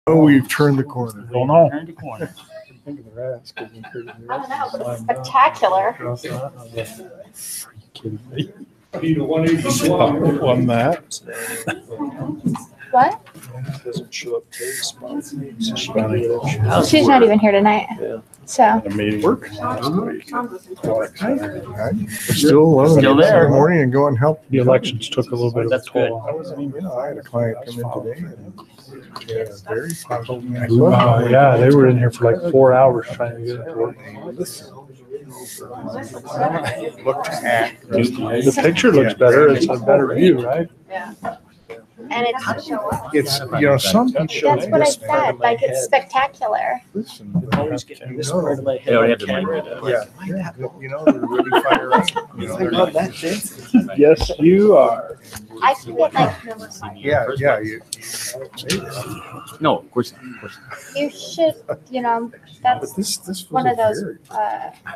Oh, we've turned the corner. Don't know. Turn the corner. I don't know, but it's Spectacular. Are you kidding me? On that. What? doesn't show up to the spot. She's not even here tonight. Yeah. So. The meeting. We're still there. in the morning and go and help. The elections took a little bit of a That's good. toll. I wasn't even, I had a client come in today and very positive. Yeah, they were in here for like 4 hours trying to get it to work. Looked at. The picture looks better. It's a better view, right? And it's, Some people. that's what I said, like it's spectacular. Listen. Always getting this part of my head. They already on have the camera. mic. Yeah, they're really fire up. They're not that fancy. Yes, you are. I can get like, Yeah. No, of course not. you should, that's This was one of those very-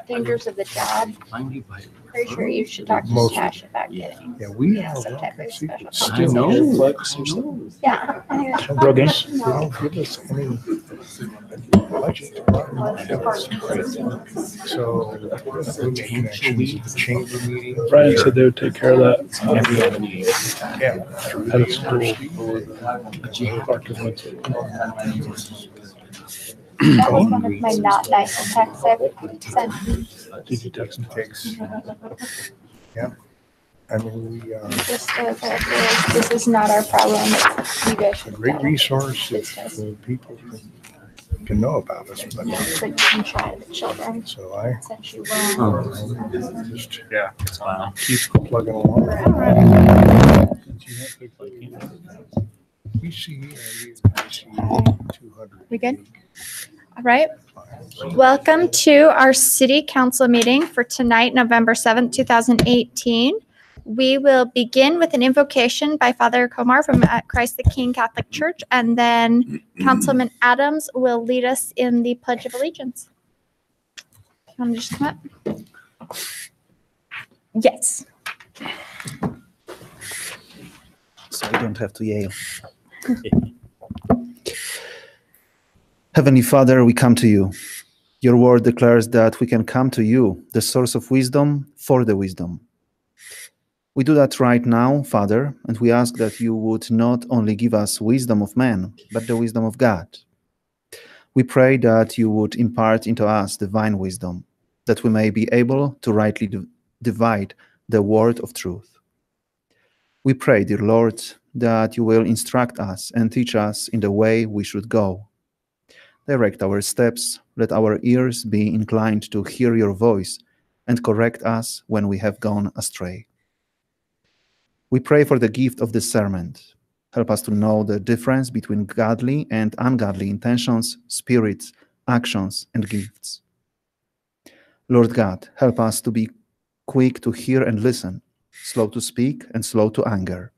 dangers of the job. Find you by. Pretty sure you should talk to Most- Tash about getting. Yeah, we Yeah, have some type of secret special- I know. Flex or something. Yeah. I think it's Brogan? They don't give us any budget. So we make connections at the chamber meeting. Brian said they would take care of that Yeah. at a school. That was one of my not nice texts I've sent. Did you text him? I mean, Just this is not our problem. You guys a should. great resource if people can know about us. But It's like you can try the children. so I Since you will. just Wow. keep plugging along. We see 200. We good? All right. Welcome to our city council meeting for tonight, November 7th, 2018. We will begin with an invocation by Father Komar from Christ the King Catholic Church, and then Councilman Adams will lead us in the Pledge of Allegiance. You want to just come up? Yes. So I don't have to yell. Heavenly Father, we come to you. Your word declares that we can come to you, the source of wisdom, for the wisdom. We do that right now, Father, and we ask that you would not only give us wisdom of man, but the wisdom of God. We pray that you would impart into us divine wisdom, that we may be able to rightly divide the word of truth. We pray, dear Lord, that you will instruct us and teach us in the way we should go. Direct our steps, let our ears be inclined to hear your voice, and correct us when we have gone astray. We pray for the gift of discernment. Help us to know the difference between godly and ungodly intentions, spirits, actions, and gifts. Lord God, help us to be quick to hear and listen, slow to speak and slow to anger.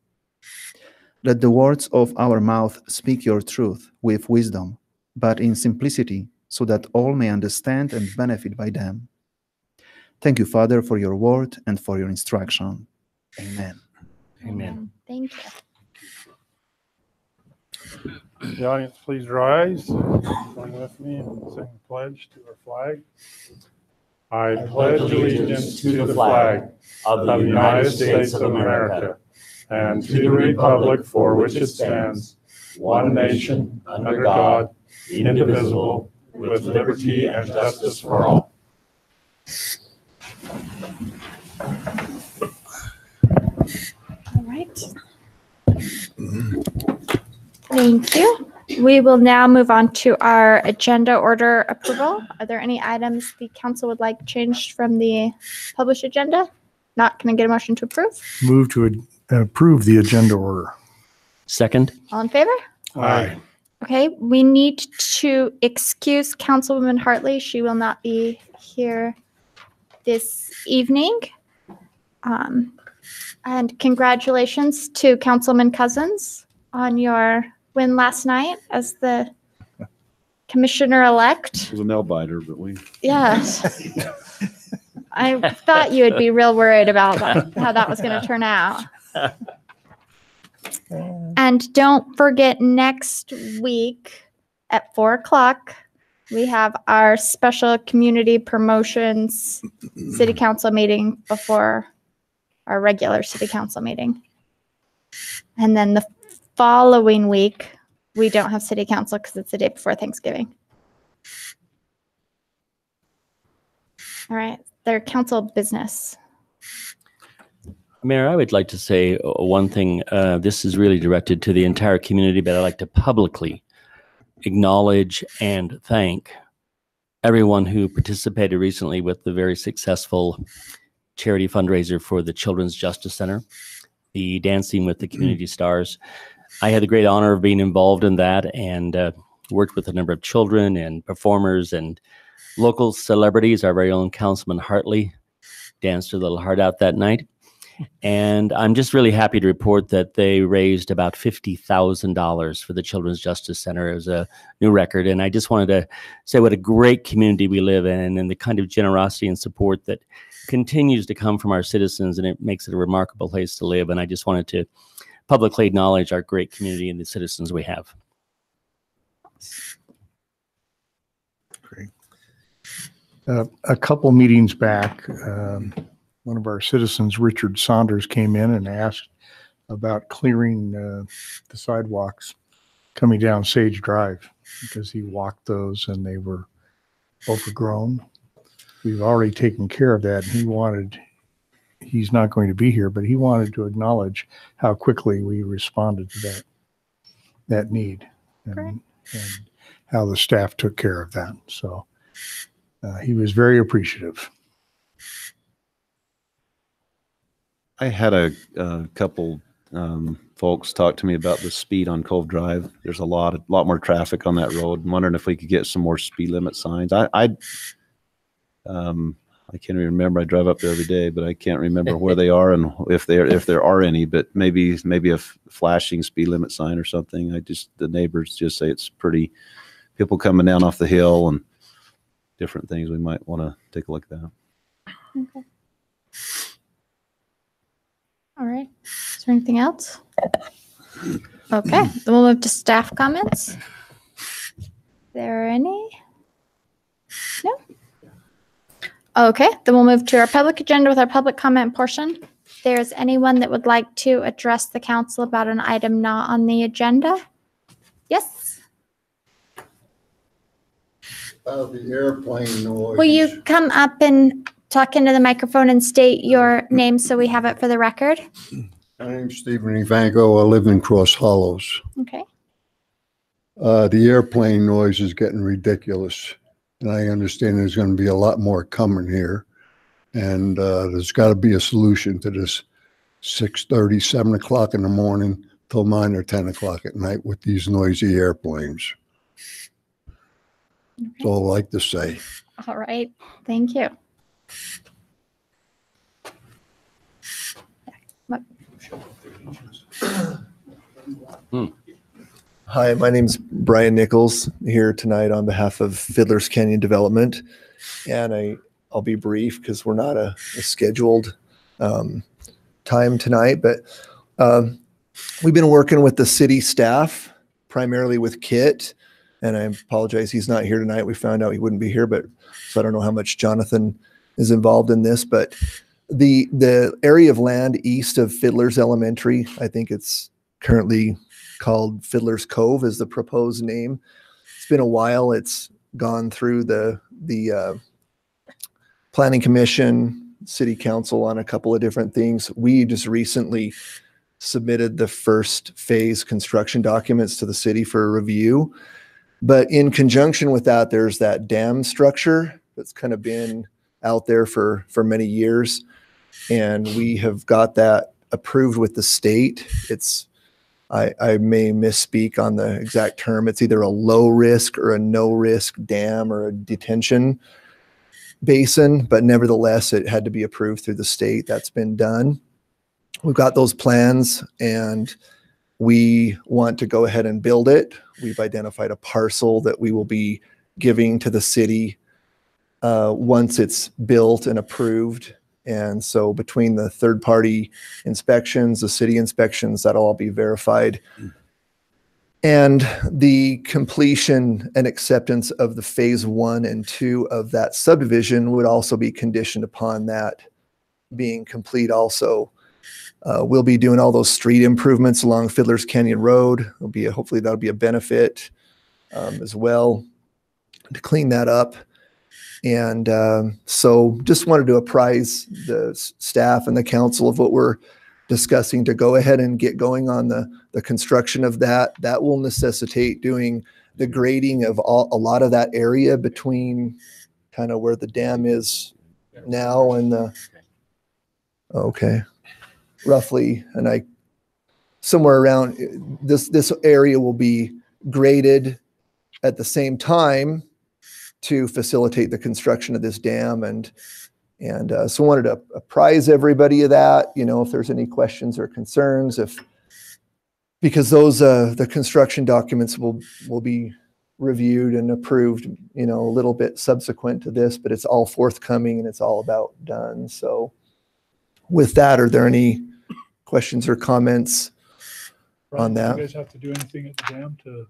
Let the words of our mouth speak your truth with wisdom, but in simplicity, so that all may understand and benefit by them. Thank you, Father, for your word and for your instruction. Amen. Amen. Thank you. The audience, please rise. Join with me and sing the pledge to our flag. I pledge allegiance to the flag of the United States of America and to the republic for which it stands, one nation, under God, indivisible, with liberty and justice for all. All right. Thank you. We will now move on to our agenda order approval. Are there any items the council would like changed from the published agenda? Not, can I get a motion to approve? Move to approve the agenda order. Second. All in favor? Aye. Okay, we need to excuse Councilwoman Hartley. She will not be here this evening. And congratulations to Councilman Cousins on your win last night as the commissioner-elect. It was a nail biter, but we. Yes. I thought you would be real worried about how that was going to turn out. And don't forget, next week, at 4 o'clock, we have our special community promotions city council meeting before our regular city council meeting. And then the following week, we don't have city council because it's the day before Thanksgiving. All right, their council business. Mayor, I would like to say one thing. This is really directed to the entire community, but I'd like to publicly acknowledge and thank everyone who participated recently with the very successful charity fundraiser for the Children's Justice Center, the Dancing with the Community Stars. I had the great honor of being involved in that and worked with a number of children and performers and local celebrities. Our very own Councilman Hartley danced a little heart out that night. And I'm just really happy to report that they raised about $50,000 for the Children's Justice Center. It was a new record. And I just wanted to say what a great community we live in and the kind of generosity and support that continues to come from our citizens. And it makes it a remarkable place to live. And I just wanted to publicly acknowledge our great community and the citizens we have. Great. A couple meetings back, one of our citizens, Richard Saunders, came in and asked about clearing the sidewalks coming down Sage Drive because he walked those and they were overgrown. We've already taken care of that. And he's not going to be here, but he wanted to acknowledge how quickly we responded to that need and how the staff took care of that. So he was very appreciative. I had a couple folks talk to me about the speed on Cove Drive. There's a lot more traffic on that road. I'm wondering if we could get some more speed limit signs. I can't even remember. I drive up there every day, but I can't remember where they are and if there are any. But maybe a flashing speed limit sign or something. The neighbors just say it's pretty. People coming down off the hill and different things. We might want to take a look at that. Okay. All right. Is there anything else? Okay. Then we'll move to staff comments. Is there any? No? Okay. Then we'll move to our public agenda with our public comment portion. If there's anyone that would like to address the council about an item not on the agenda? Yes? The airplane noise. Will you come up and talk into the microphone and state your name so we have it for the record? My name's Stephen Evango. I live in Cross Hollows. Okay. The airplane noise is getting ridiculous. And I understand there's going to be a lot more coming here. And there's got to be a solution to this 6:30, 7 o'clock in the morning till 9 or 10 o'clock at night with these noisy airplanes. Okay. That's all I like to say. All right. Thank you. Hi, my name's Brian Nichols here tonight on behalf of Fiddler's Canyon Development. And I'll be brief because we're not a scheduled time tonight, but we've been working with the city staff, primarily with Kit. And I apologize, he's not here tonight. We found out he wouldn't be here, so I don't know how much Jonathan is involved in this, but the area of land east of Fiddler's Elementary, I think it's currently called Fiddler's Cove is the proposed name. It's been a while. It's gone through the Planning Commission, City Council on a couple of different things. We just recently submitted the first phase construction documents to the city for review. But in conjunction with that, there's that dam structure that's kind of been out there for many years. And we have got that approved with the state. I may misspeak on the exact term. It's either a low risk or a no risk dam or a detention basin, but nevertheless, it had to be approved through the state. That's been done. We've got those plans and we want to go ahead and build it. We've identified a parcel that we will be giving to the city once it's built and approved. And so between the third-party inspections, the city inspections, that'll all be verified. And the completion and acceptance of the phase 1 and 2 of that subdivision would also be conditioned upon that being complete also. We'll be doing all those street improvements along Fiddler's Canyon Road. Hopefully that'll be a benefit as well to clean that up. And so just wanted to apprise the staff and the council of what we're discussing to go ahead and get going on the construction of that. That will necessitate doing the grading of a lot of that area between kind of where the dam is now and roughly, and somewhere around this area will be graded at the same time to facilitate the construction of this dam. And so wanted to apprise everybody of that, if there's any questions or concerns, because those, the construction documents will be reviewed and approved, a little bit subsequent to this, but it's all forthcoming and it's all about done. So with that, are there any questions or comments on that? Do you guys have to do anything at the dam to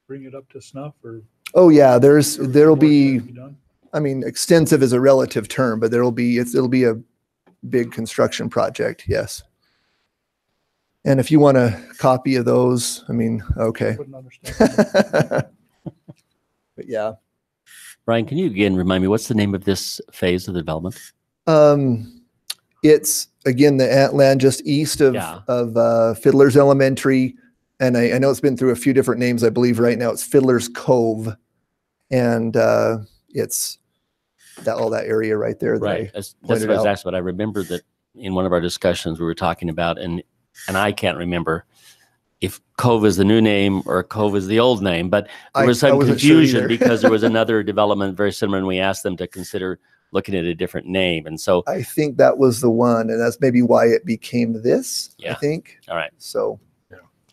bring it up to snuff, or? Oh yeah, there'll be, done? I mean, extensive is a relative term, but it'll be a big construction project. Yes. And if you want a copy of those, I mean, okay. Wouldn't understand. But yeah. Brian, can you again remind me, what's the name of this phase of the development? It's again the land just east of Fiddler's Elementary, and I know it's been through a few different names. I believe right now it's Fiddler's Cove, and it's all that area right there. Right, that's what I was asking. But I remember that in one of our discussions we were talking about, and I can't remember if Cove is the new name or Cove is the old name, but there was some confusion because there was another development very similar, and we asked them to consider looking at a different name. And so I think that was the one, and that's maybe why it became this. Yeah. I think. All right. So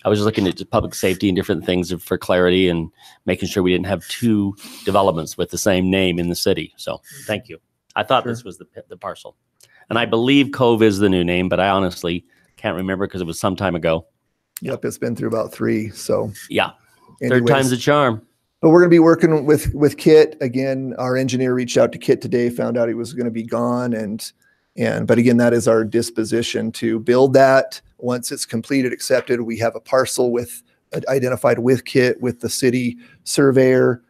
I was looking at public safety and different things for clarity and making sure we didn't have two developments with the same name in the city. So thank you. I thought this was the parcel, and I believe Cove is the new name, but I honestly can't remember because it was some time ago. Yep, it's been through about 3. So yeah, third time's a charm. But we're going to be working with Kit again. Our engineer reached out to Kit today, found out he was going to be gone, but again, that is our disposition to build that. Once it's completed, accepted, we have a parcel identified with Kit, with the city surveyor,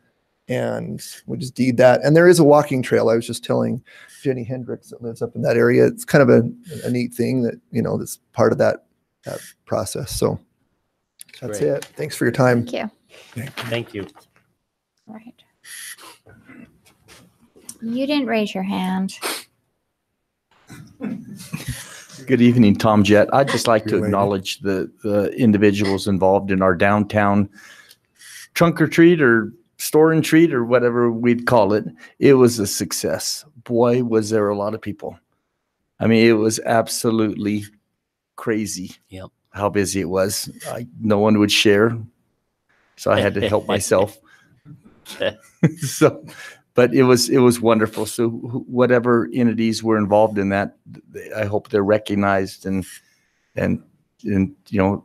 and we just deed that. And there is a walking trail. I was just telling Jenny Hendricks that lives up in that area. It's kind of a neat thing that, that's part of that process. So that's great. it. Thanks for your time. Thank you. Thank you. All right. You didn't raise your hand. Good evening, Tom Jett. I'd just like to acknowledge the individuals involved in our downtown trunk or treat or store and treat or whatever we'd call it. It was a success. Boy, was there a lot of people. I mean, it was absolutely crazy. Yep. How busy it was. No one would share, so I had to help myself. But it was wonderful. So whatever entities were involved in that, I hope they're recognized and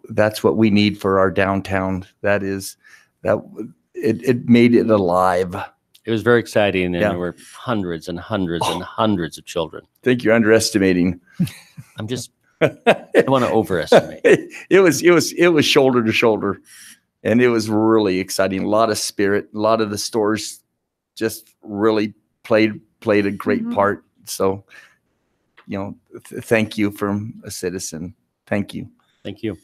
that's what we need for our downtown. It made it alive. It was very exciting, and there were hundreds and hundreds and hundreds of children. I think you're underestimating. I'm just I don't want to overestimate. It was shoulder to shoulder, and it was really exciting. A lot of spirit. A lot of the stores just really played a great part. So, thank you from a citizen. Thank you. Thank you.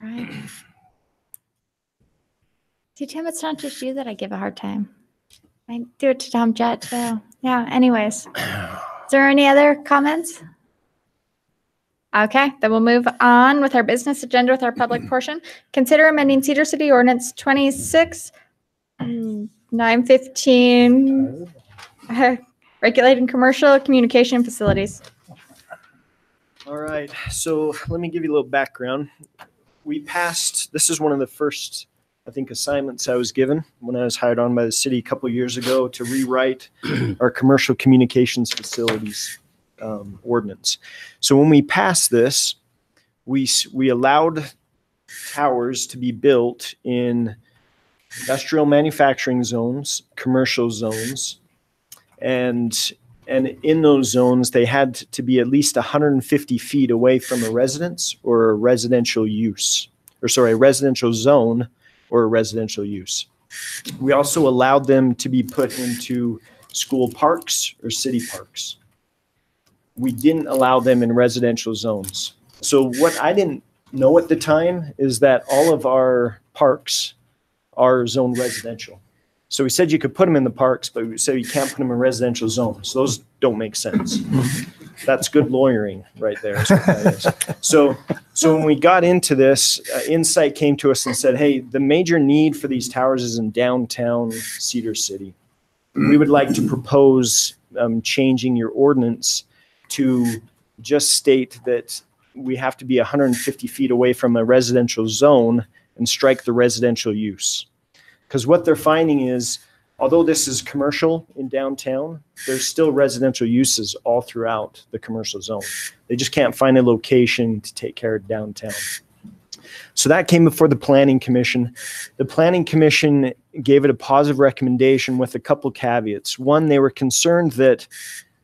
Right. See, Tim, it's not just you that I give a hard time. I do it to Tom Jett too. Yeah. Anyways, is there any other comments? Okay, then we'll move on with our business agenda with our public portion. Consider amending Cedar City Ordinance 26-915, regulating commercial communication facilities. All right, so let me give you a little background. This is one of the first, I think, assignments I was given when I was hired on by the city a couple of years ago to rewrite our commercial communications facilities ordinance. So when we passed this, we allowed towers to be built in industrial manufacturing zones, commercial zones, and in those zones, they had to be at least 150 feet away from a residence or a residential use, a residential zone or a residential use. We also allowed them to be put into school parks or city parks. We didn't allow them in residential zones. So what I didn't know at the time is that all of our parks are zoned residential. So we said you could put them in the parks, but we said you can't put them in residential zones. Those don't make sense. That's good lawyering right there. Is what that is. So when we got into this, Insight came to us and said, hey, the major need for these towers is in downtown Cedar City. We would like to propose changing your ordinance to just state that we have to be 150 feet away from a residential zone and strike the residential use. Because what they're finding is, although this is commercial in downtown, there's still residential uses all throughout the commercial zone. They just can't find a location to take care of downtown. So that came before the Planning Commission. The Planning Commission gave it a positive recommendation with a couple caveats. One, they were concerned that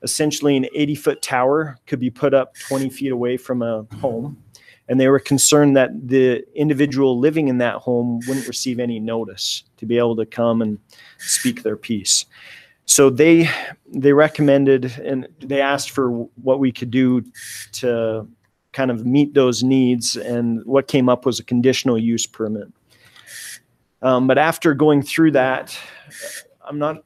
essentially an 80-foot tower could be put up 20 feet away from a home. And they were concerned that the individual living in that home wouldn't receive any notice to be able to come and speak their piece. So they recommended and they asked for what we could do to kind of meet those needs. And what came up was a conditional use permit. But after going through that, I'm not,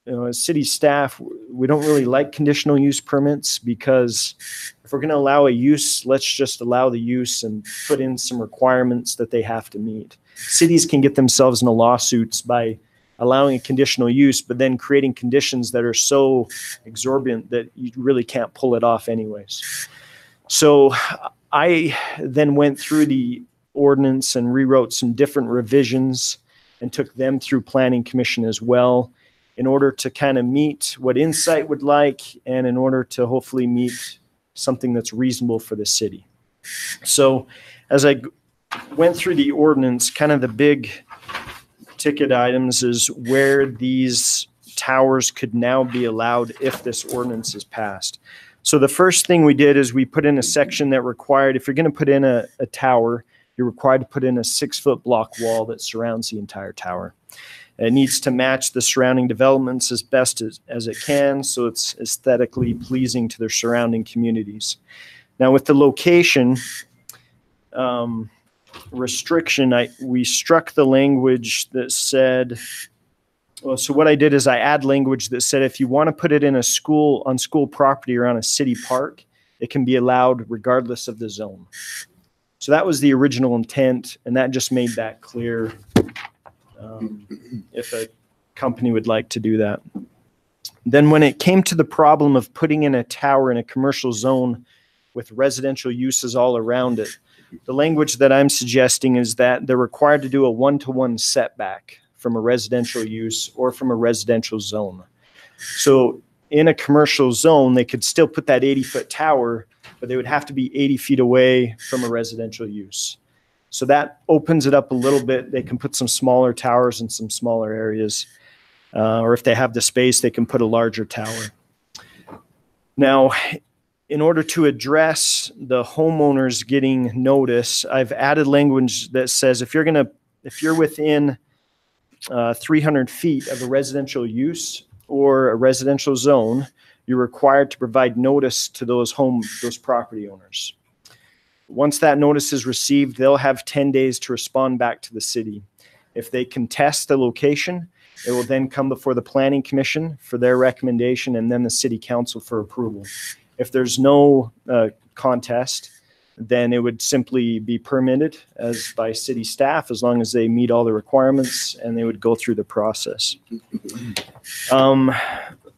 as city staff, we don't really like conditional use permits because if we're going to allow a use, let's just allow the use and put in some requirements that they have to meet. Cities can get themselves into lawsuits by allowing a conditional use, but then creating conditions that are so exorbitant that you really can't pull it off anyways. So I then went through the ordinance and rewrote some different revisions and took them through Planning Commission as well, in order to kind of meet what Insight would like and in order to hopefully meet something that's reasonable for the city. So as I went through the ordinance, kind of the big ticket items is where these towers could now be allowed if this ordinance is passed. So the first thing we did is we put in a section that required, if you're going to put in a tower, you're required to put in a 6-foot block wall that surrounds the entire tower. It needs to match the surrounding developments as best as it can, so it's aesthetically pleasing to their surrounding communities. Now, with the location restriction, we struck the language that said, well, so what I did is I add language that said if you want to put it in a school, on school property or on a city park, it can be allowed regardless of the zone. So that was the original intent, and that just made that clear. If a company would like to do that. Then when it came to the problem of putting in a tower in a commercial zone with residential uses all around it, the language that I'm suggesting is that they're required to do a 1-to-1 setback from a residential use or from a residential zone. So in a commercial zone, they could still put that 80-foot tower, but they would have to be 80 feet away from a residential use. So that opens it up a little bit. They can put some smaller towers in some smaller areas. Or if they have the space, they can put a larger tower. Now, in order to address the homeowners getting notice, I've added language that says if you're within 300 feet of a residential use or a residential zone, you're required to provide notice to those property owners. Once that notice is received, they'll have 10 days to respond back to the city. If they contest the location, it will then come before the Planning Commission for their recommendation and then the City Council for approval. If there's no contest, then it would simply be permitted as by city staff as long as they meet all the requirements, and they would go through the process. There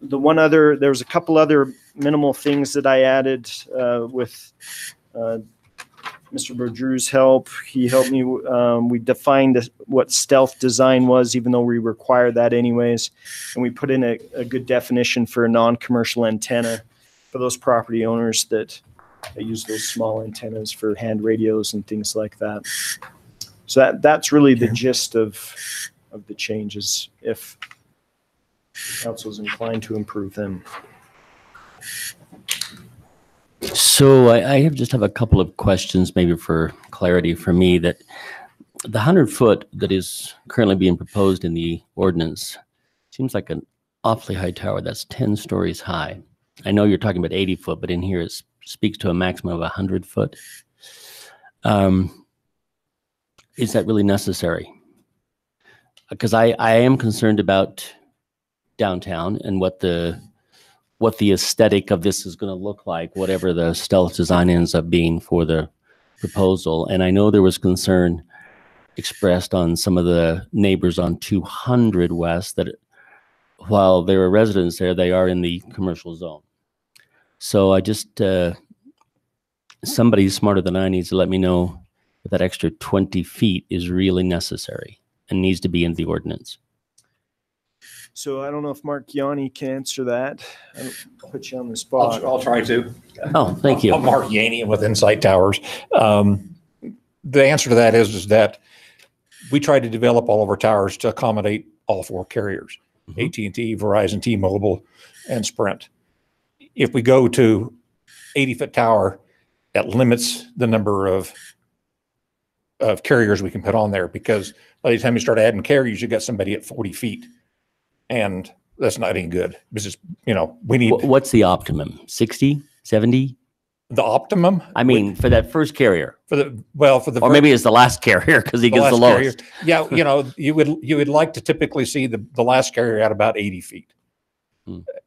was a couple other minimal things that I added with Mr. Bourdroux's help. He helped me. We defined what stealth design was, even though we require that anyways. And we put in a good definition for a non-commercial antenna for those property owners that use those small antennas for hand radios and things like that. So that's really the gist of the changes, if council is inclined to improve them. So I just have a couple of questions, maybe for clarity for me, that the 100-foot that is currently being proposed in the ordinance seems like an awfully high tower. That's 10 stories high. I know you're talking about 80-foot, but in here it speaks to a maximum of 100-foot. Is that really necessary? Because I am concerned about downtown and what the aesthetic of this is going to look like, whatever the stealth design ends up being for the proposal. And I know there was concern expressed on some of the neighbors on 200 West that while there are residents there, they are in the commercial zone. So I just, somebody smarter than I needs to let me know if that extra 20 feet is really necessary and needs to be in the ordinance. So I don't know if Mark Yanni can answer that. I'll put you on the spot. I'll try to. Oh, thank you. I'm Mark Yaney with Insight Towers. The answer to that is that we try to develop all of our towers to accommodate all four carriers, AT&T, Verizon, T-Mobile, and Sprint. If we go to 80-foot tower, that limits the number of carriers we can put on there, because by the time you start adding carriers, you got somebody at 40 feet. And that's not any good. This is, we need. What's the optimum? 60, 70? The optimum? I mean, for that first carrier. Or maybe it's the last carrier because he gets the lowest. Carrier. Yeah, you would like to typically see the last carrier at about 80 feet.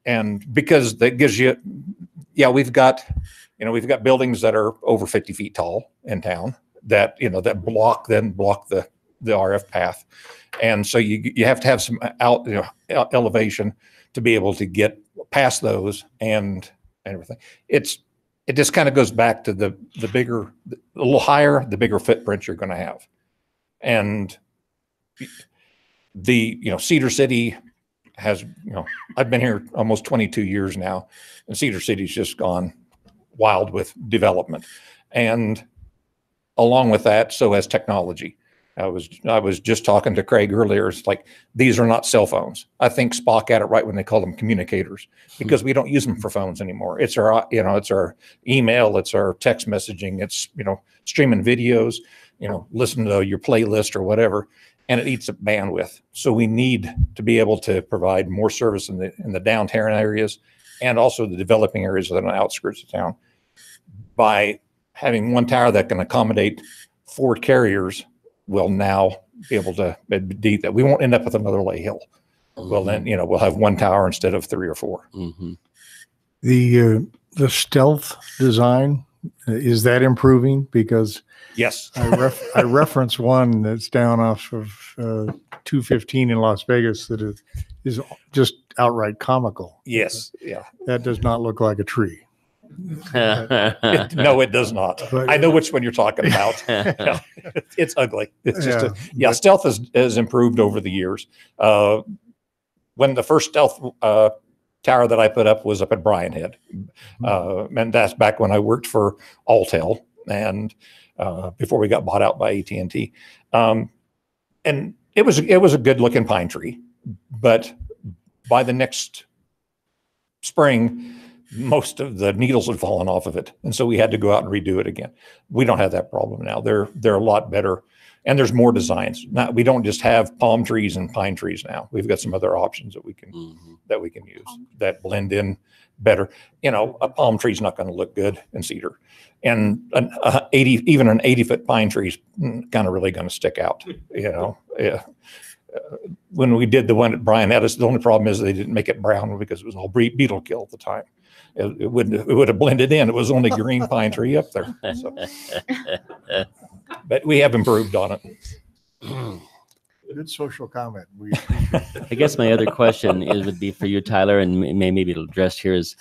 And because that gives you, we've got buildings that are over 50 feet tall in town that block the RF path. And so you have to have some elevation to be able to get past those and everything. It just kind of goes back to the bigger, a little higher, the bigger footprint you're going to have. And Cedar City has, I've been here almost 22 years now, and Cedar City's just gone wild with development. And along with that, so has technology. I was just talking to Craig earlier. It's like, these are not cell phones. I think Spock had it right when they called them communicators, because we don't use them for phones anymore. It's our, it's our email, it's our text messaging, it's, streaming videos, listen to your playlist or whatever, and it eats up bandwidth. So we need to be able to provide more service in the downtown areas and also the developing areas that are on the outskirts of town. By having one tower that can accommodate 4 carriers, will now be able to do that. We won't end up with another Lay Hill. Well, then, we'll have one tower instead of 3 or 4. The stealth design, is that improving? Because yes, I reference one that's down off of 215 in Las Vegas that is just outright comical. Yes, yeah. That does not look like a tree. No, it does not. But I know which one you're talking about. It's ugly. It's just stealth has improved over the years. When the first stealth tower that I put up was up at Bryan Head, and that's back when I worked for Alltel, and before we got bought out by AT&T, and it was a good looking pine tree, but by the next spring, most of the needles had fallen off of it. And so we had to go out and redo it again. We don't have that problem now. They're a lot better, and there's more designs. Now, we don't just have palm trees and pine trees now. We've got some other options that we can use that blend in better. A palm tree is not going to look good in cedar, and even an 80-foot pine tree is kind of really going to stick out. When we did the one at Bryan Head, the only problem is they didn't make it brown because it was all beetle kill at the time. It would have blended in. It was only green pine tree up there. So. But we have improved on it. Good social comment. I guess my other question would be for you, Tyler, and maybe it'll address here is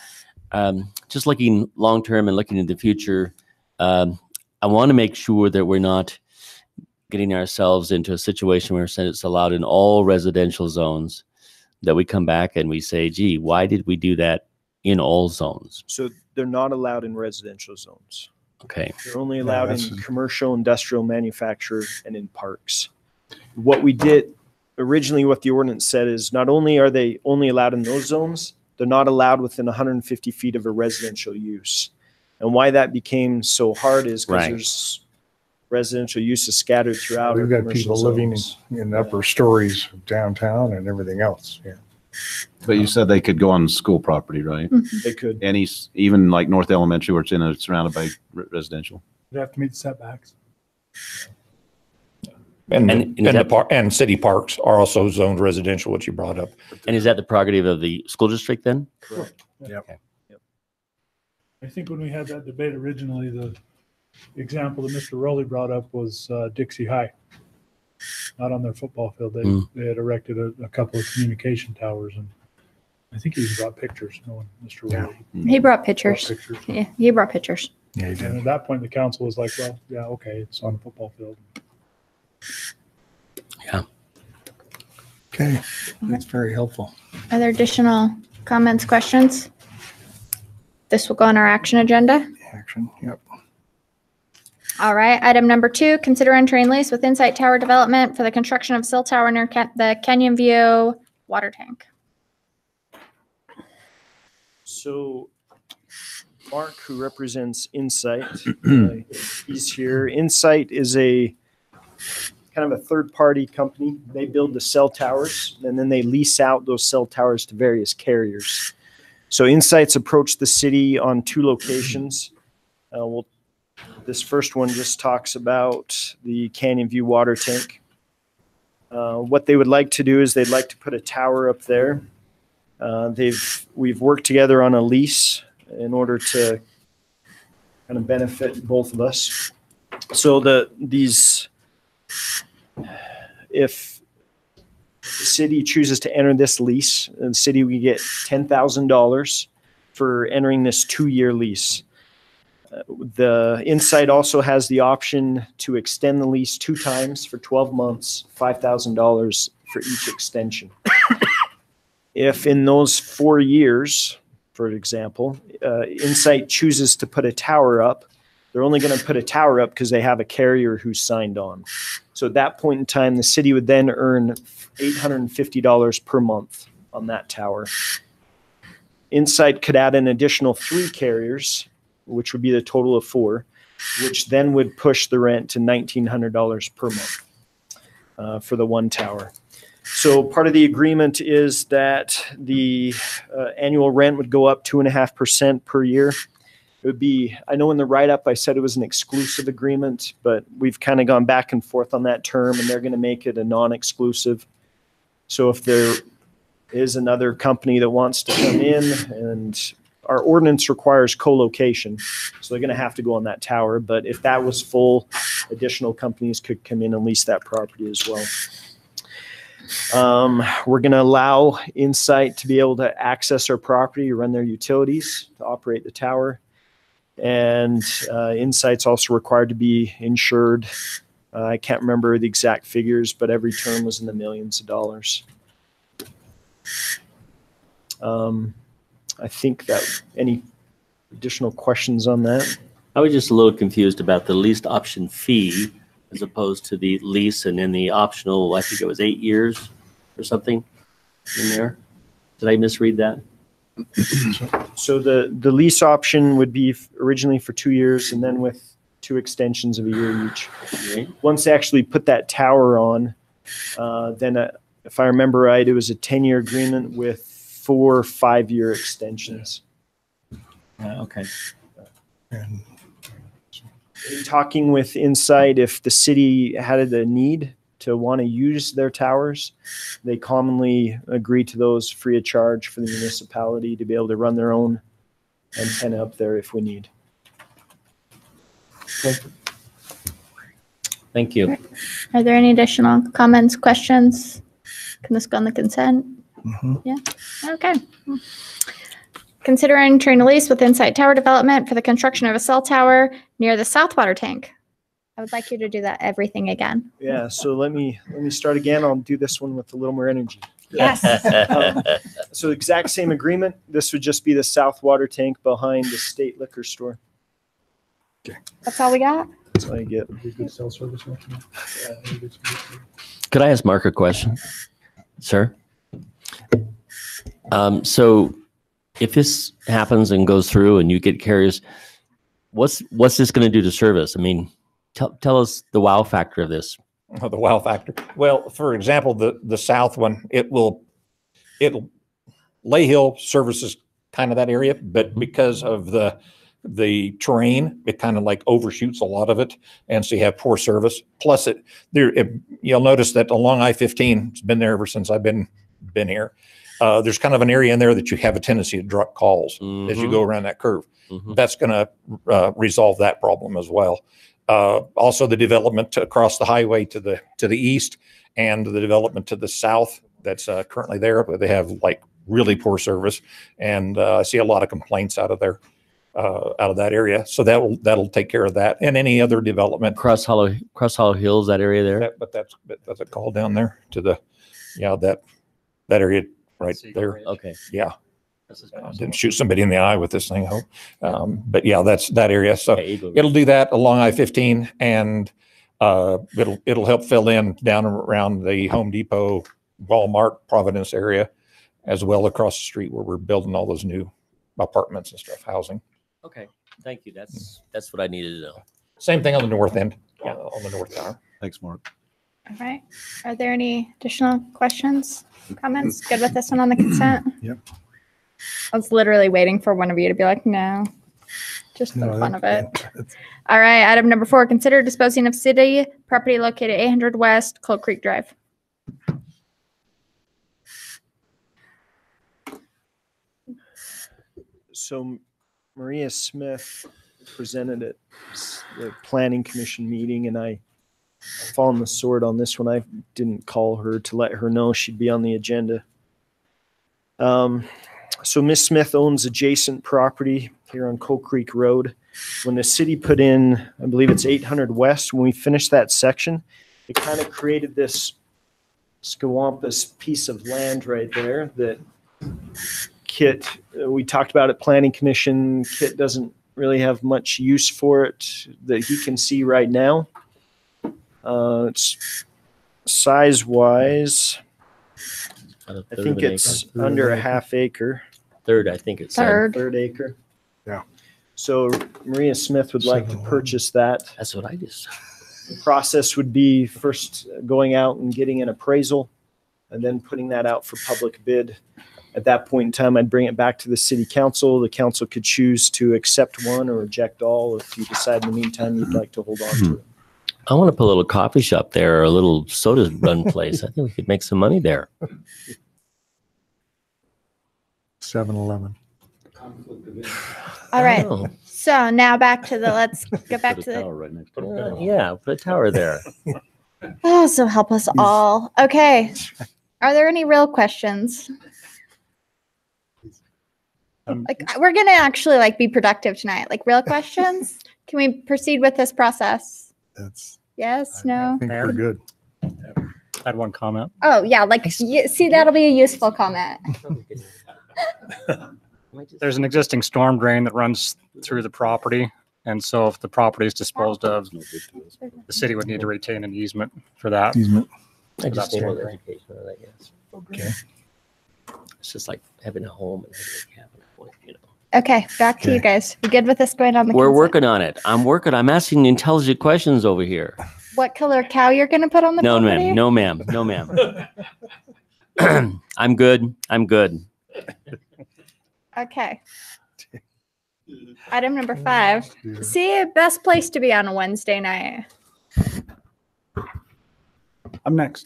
just looking long term and looking into the future. I want to make sure that we're not getting ourselves into a situation where it's allowed in all residential zones, that we come back and we say, gee, why did we do that in all zones? So they're not allowed in residential zones. Okay. They're only allowed that's- in commercial, industrial, manufacture, and in parks. What we did originally, what the ordinance said is not only are they only allowed in those zones, they're not allowed within 150 feet of a residential use. And why that became so hard is because Right. there's residential uses scattered throughout. We've our got commercial people living zones. in upper stories of downtown and everything else. Yeah. But you said they could go on school property, right? They could. Any, even like North Elementary where it's surrounded by residential. You'd have to meet the setbacks. And, And is that- and city parks are also zoned residential, which you brought up. And is that the prerogative of the school district then? I think when we had that debate originally, the example that Mr. Rowley brought up was Dixie High. Not on their football field. They had erected a couple of communication towers, and I think he even brought pictures, knowing Mr. Yeah. Rowley. He brought pictures. Pictures. Yeah, he brought pictures. Yeah, you And did. at that point, the council was like, well, yeah, okay, it's on a football field. Okay, that's very helpful. Are there additional comments, questions? This will go on our action agenda. Action, yep. All right, item number 2, consider entering lease with Insight Tower Development for the construction of cell tower near the Canyon View water tank. So Mark, who represents Insight, he's here. Insight is a kind of a third-party company. They build the cell towers, and then they lease out those cell towers to various carriers. So Insight's approached the city on 2 locations. This first one just talks about the Canyon View water tank. What they would like to do is they'd like to put a tower up there. We've worked together on a lease in order to kind of benefit both of us. So if the city chooses to enter this lease, the city will get $10,000 for entering this 2-year lease. The Insight also has the option to extend the lease 2 times for 12 months, $5,000 for each extension. If in those 4 years, for example, Insight chooses to put a tower up, they're only going to put a tower up because they have a carrier who's signed on. So at that point in time, the city would then earn $850 per month on that tower. Insight could add an additional 3 carriers, which would be the total of 4, which then would push the rent to $1,900 per month for the 1 tower. So part of the agreement is that the annual rent would go up 2.5% per year. It would be, I know in the write-up I said it was an exclusive agreement, but we've kind of gone back and forth on that term, and they're going to make it a non-exclusive. So if there is another company that wants to come in, and our ordinance requires co-location, so they're going to have to go on that tower. But if that was full, additional companies could come in and lease that property as well. We're going to allow Insight to be able to access our property, run their utilities, to operate the tower. And Insight's also required to be insured. I can't remember the exact figures, but every term was in the millions of dollars. I think that any additional questions on that? I was just a little confused about the leased option fee as opposed to the lease and then the optional, I think it was 8 years or something in there. Did I misread that? So the lease option would be originally for 2 years, and then with 2 extensions of a year each. Right. Once they actually put that tower on, then if I remember right, it was a 10-year agreement with 4 5-year extensions. Okay. And In talking with Insight, if the city had a need to want to use their towers, they commonly agree to those free of charge for the municipality to be able to run their own antenna up there if we need. Thank you. Are there any additional comments, questions? Can this go on the consent? mhm. Yeah, okay. Consider entering a lease with Insight Tower Development for the construction of a cell tower near the South Water Tank. I would like you to do that everything again. Yeah, so let me start again. I'll do this one with a little more energy. Yes. So exact same agreement. This would just be the South Water Tank behind the state liquor store. That's all we got? That's all I get. Could I ask Mark a question, sir? So if this happens and goes through and you get carriers, what's this going to do to service? I mean, tell us the wow factor of this. Oh, the wow factor. Well, for example, the south one, it'll Lay Hill services kind of that area, but because of the terrain, it kind of like overshoots a lot of it, and so you have poor service. Plus, you'll notice that along I-15, it's been there ever since I've been here. There's kind of an area in there that you have a tendency to drop calls as you go around that curve. That's going to resolve that problem as well. Also, the development across the highway to the east and the development to the south that's currently there, but they have like really poor service, and I see a lot of complaints out of there, out of that area. So that'll take care of that, and any other development. Cross Hollow Hills, that area there. But that's a call down there to the that area right there. Okay. Yeah. Didn't shoot somebody in the eye with this thing, I hope. But yeah, that's that area. So it'll do that along I-15, and it'll help fill in down around the Home Depot, Walmart, Providence area, as well across the street where we're building all those new apartments and stuff, housing. Okay, thank you. That's what I needed to know. Same thing on the north end, on the north tower. Thanks, Mark. All right. Are there any additional questions, comments? Good with this one on the consent? Yep. I was literally waiting for one of you to be like, no, just for the fun of it. All right. Item number 4, consider disposing of city property located 800 West Coal Creek Drive. So Maria Smith presented at the planning commission meeting, and I fallen the sword on this one. I didn't call her to let her know she'd be on the agenda. So Ms. Smith owns adjacent property here on Coal Creek Road. When the city put in, I believe it's 800 West, when we finished that section, it kind of created this scawampus piece of land right there that Kit, we talked about at Planning Commission. Kit doesn't really have much use for it that he can see right now. It's size-wise, I think it's under a half acre. Third, I think it's Third acre. Yeah. So Maria Smith would like to purchase that. That's what I just. The process would be first going out and getting an appraisal and then putting that out for public bid. At that point in time, I'd bring it back to the city council. The council could choose to accept one or reject all if you decide in the meantime you'd like to hold on to it. I want to put a little coffee shop there or a little soda run place. I think we could make some money there. 7-Eleven. All right. Oh. So now back to let's go back Put to a the, tower right next to it. Yeah, put a tower there. oh, so help us all. Okay. Are there any real questions? Like, we're going to actually be productive tonight. Like, real questions? Can we proceed with this process? Yes, I no? think we're good. I had one comment. Oh, yeah. See, that'll be a useful comment. There's an existing storm drain that runs through the property. And so if the property is disposed of, the city would need to retain an easement for that. I just need That's more what- education on that, yes. Okay. It's just like having a home and having a cabin, you know. Okay, back to you guys. We good with this going on the We're consent? working on it. I'm asking intelligent questions over here. What color cow you're going to put on the No, property? ma'am. No, ma'am. No, ma'am. I'm good. I'm good. Okay. Item number 5. See, best place to be on a Wednesday night. I'm next.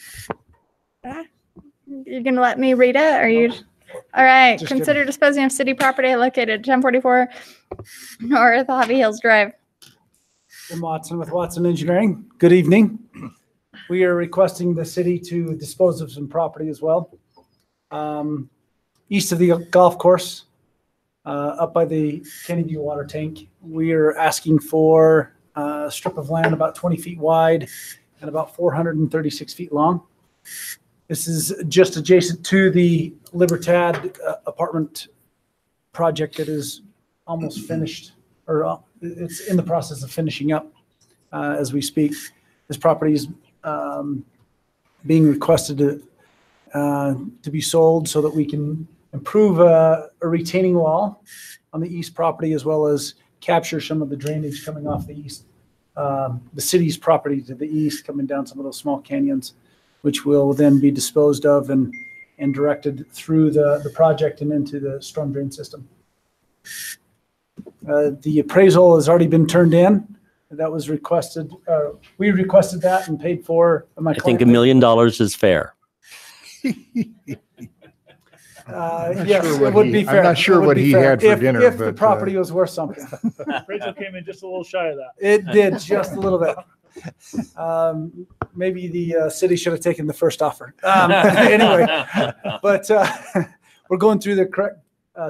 You're going to let me read it? Or you? All right. Consider disposing of city property located at 1044 North Hobby Hills Drive. Jim Watson with Watson Engineering. Good evening. We are requesting the city to dispose of some property as well. East of the golf course, up by the Kennedy water tank, we are asking for a strip of land about 20 feet wide and about 436 feet long. This is just adjacent to the Libertad apartment project that is almost finished, or it's in the process of finishing up as we speak. This property is being requested to be sold so that we can improve a retaining wall on the east property, as well as capture some of the drainage coming off the east, the city's property to the east, coming down some of those small canyons, which will then be disposed of and directed through the project and into the storm drain system. The appraisal has already been turned in. That was requested. We requested that and paid for. I think $1 million is fair. Yes, it would be fair. I'm not sure what he had for dinner. If the but, property was worth something. Appraisal came in just a little shy of that. It did, just a little bit. Maybe the city should have taken the first offer. Anyway, but we're going through the correct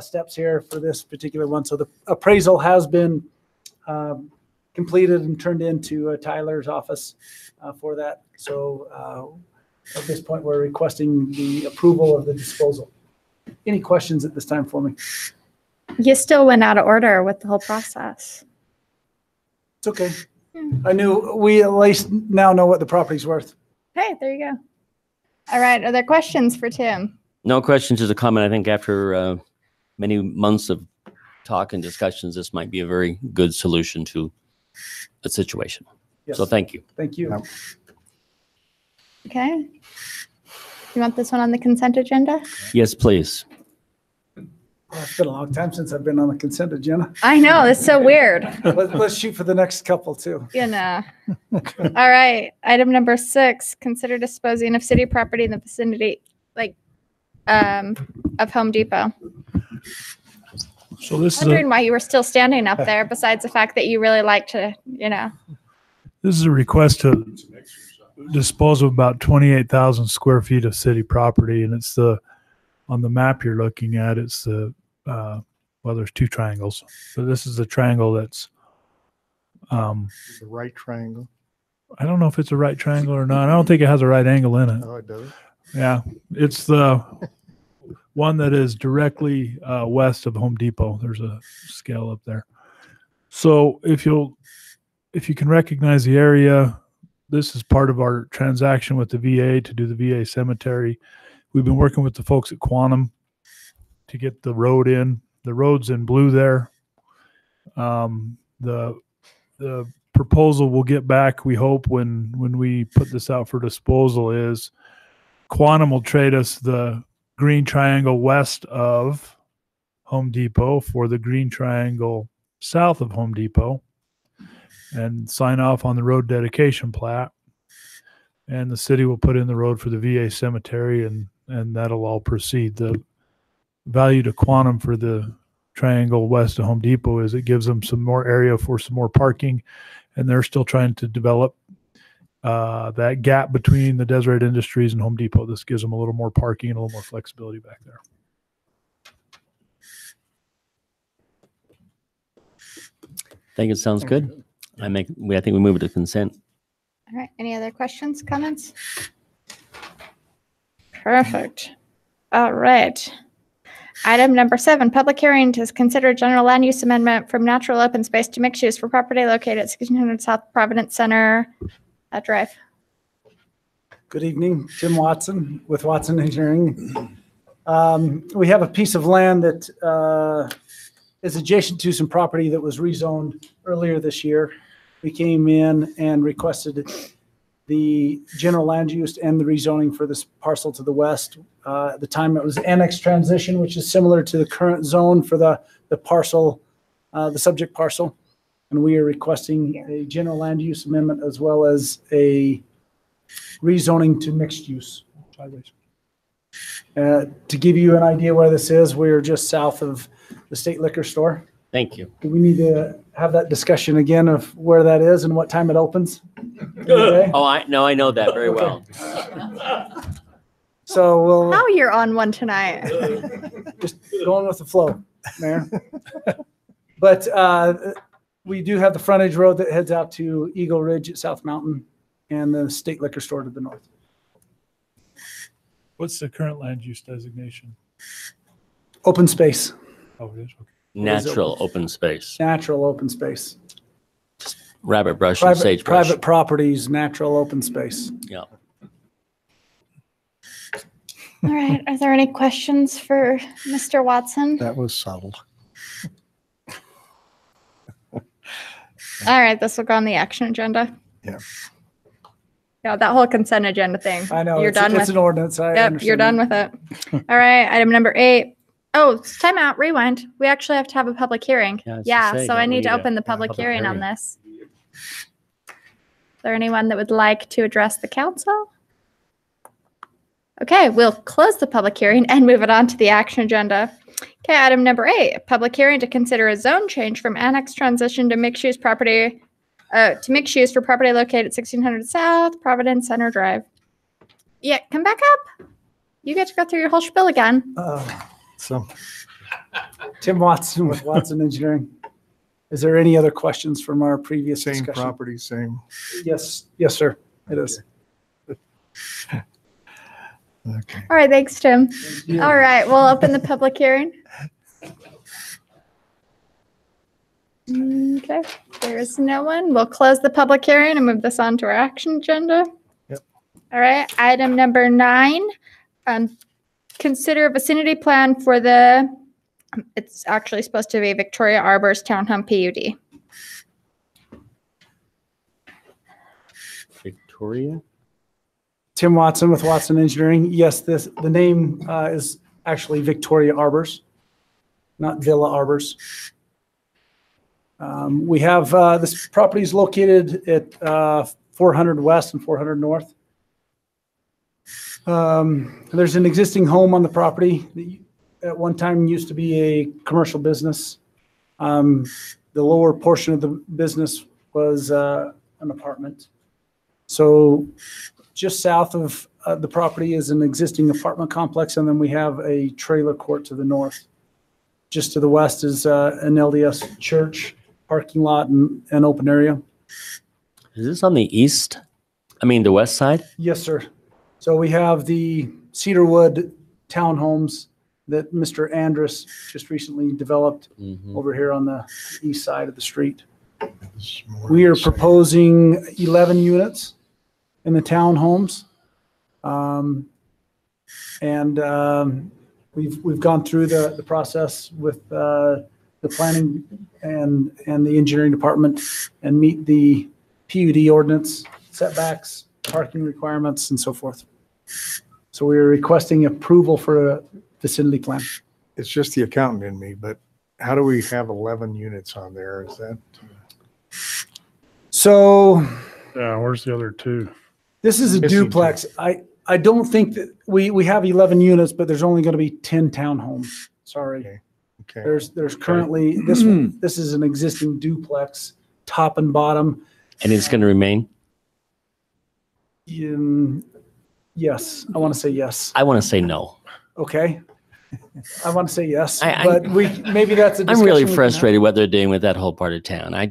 steps here for this particular one. So the appraisal has been completed and turned into Tyler's office for that. So at this point, we're requesting the approval of the disposal. Any questions at this time for me? You still went out of order with the whole process. It's okay. I knew we at least now know what the property's worth. Hey, there you go. All right. Are there questions for Tim? No questions, just a comment. I think after many months of talk and discussions, this might be a very good solution to the situation. Yes. So thank you. Thank you. Okay. You want this one on the consent agenda? Yes, please. Well, it's been a long time since I've been on the consent agenda. I know. It's so weird. Let's shoot for the next couple too. You know. All right. Item number 6, consider disposing of city property in the vicinity, of Home Depot. So this Wondering why you were still standing up there, besides the fact that you really like to, this is a request to dispose of about 28,000 square feet of city property, and it's on the map you're looking at, it's there's 2 triangles, but this is the triangle that's the right triangle. I don't know if it's a right triangle or not. I don't think it has a right angle in it. Oh, it does. Yeah, it's the one that is directly west of Home Depot. There's a scale up there. So if you can recognize the area, this is part of our transaction with the VA to do the VA cemetery. We've been working with the folks at Quantum to get the road in. The road's in blue there. The proposal we'll get back, we hope, when we put this out for disposal, is Quantum will trade us the green triangle west of Home Depot for the green triangle south of Home Depot and sign off on the road dedication plat. And the city will put in the road for the VA cemetery, and that'll all proceed. The value to Quantum for the triangle west of Home Depot is it gives them some more area for some more parking, and they're still trying to develop that gap between the Deseret Industries and Home Depot. This gives them a little more parking and a little more flexibility back there. I think it sounds good. I think we move it to consent. All right. Any other questions, comments? Perfect. All right. Item number 7, public hearing to consider general land use amendment from natural open space to mixed use for property located at 1600 South Providence Center Drive. Good evening, Tim Watson with Watson Engineering. We have a piece of land that is adjacent to some property that was rezoned earlier this year. We came in and requested the general land use and the rezoning for this parcel to the west. At the time, it was annex transition, which is similar to the current zone for the parcel, the subject parcel. And we are requesting a general land use amendment as well as a rezoning to mixed use. To give you an idea where this is, we're just south of the state liquor store. Thank you. Do we need to have that discussion again of where that is and what time it opens? Oh, I know that very well. So we'll How you're on one tonight. just going with the flow, Mayor. But we do have the frontage road that heads out to Eagle Ridge at South Mountain and the state liquor store to the north. What's the current land use designation? Open space, Oh, it is. Okay. Natural open space. natural open space. rabbit brush and sagebrush. Private properties, natural open space. Yeah. All right. Are there any questions for Mr. Watson? That was subtle. All right. This will go on the action agenda. Yeah. Yeah, that whole consent agenda thing. I know. You're it's, done it's with. an ordinance. Yep, you're done with it. All right. Item number 8. Oh, time out. Rewind. We actually have to have a public hearing. Yeah, So I need to open the public hearing on this. Is there anyone that would like to address the council? Okay, we'll close the public hearing and move it on to the action agenda. Okay, item number 8, public hearing to consider a zone change from annex transition to mixed-use property, to mixed-use for property located at 1600 South Providence Center Drive. Yeah, come back up. You get to go through your whole spiel again. So Tim Watson with Watson Engineering. Is there any other questions from our previous same discussion? property, same. Yes, sir. It is. Okay. All right, thanks, Tim. All right, we'll open the public hearing. Okay, there is no one. We'll close the public hearing and move this on to our action agenda. Yep. All right, item number 9. Consider a vicinity plan for it's actually supposed to be Victoria Arbor's Townhome PUD. Victoria? Tim Watson with Watson Engineering. Yes, the name is actually Victoria Arbors, not Villa Arbors. We have this property is located at 400 West and 400 North. There's an existing home on the property that at one time used to be a commercial business. The lower portion of the business was an apartment. So just south of the property is an existing apartment complex, and then we have a trailer court to the north. Just to the west is an LDS church, parking lot, and open area. Is this on the east? I mean, the west side? Yes, sir. So we have the Cedarwood townhomes that Mr. Andrus just recently developed over here on the east side of the street. We are proposing 11 units in the townhomes. We've gone through the process with the planning and the engineering department and meet the PUD ordinance, setbacks, parking requirements, and so forth. So we're requesting approval for a vicinity plan. It's just the accountant in me, but how do we have 11 units on there? Is that? So Yeah, where's the other 2? this is a Missing duplex. I don't think that we have 11 units, but there's only going to be 10 townhomes. Sorry. Okay. There's currently this is an existing duplex, top and bottom. And it's going to remain? Yes, I want to say yes. I want to say no. Okay. I want to say yes, I- but maybe that's a I'm really discussion we can frustrated what they're doing with that whole part of town. I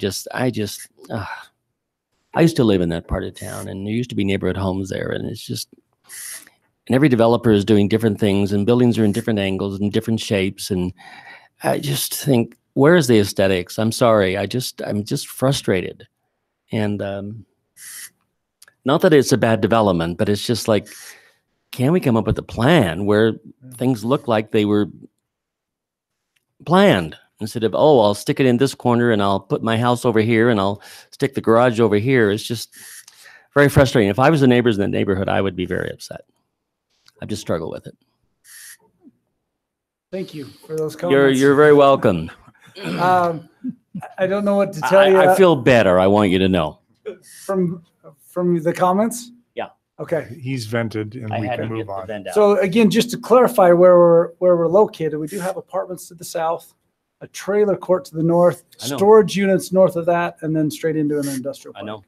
used to live in that part of town, and there used to be neighborhood homes there, and it's just, and every developer is doing different things, and buildings are in different angles and different shapes, and I just think, where is the aesthetics? I'm sorry, I'm just frustrated, and not that it's a bad development, but it's just like, can we come up with a plan where things look like they were planned? Instead of, oh, I'll stick it in this corner and I'll put my house over here and I'll stick the garage over here. It's just very frustrating. If I was the neighbors in the neighborhood, I would be very upset. I just struggle with it. Thank you for those comments. You're very welcome. I don't know what to tell you. I feel better. I want you to know. From the comments. Yeah. Okay. He's vented and we can move on. So again, just to clarify where we're located, we do have apartments to the south, a trailer court to the north, I know. storage units north of that, and then straight into an industrial park. I know.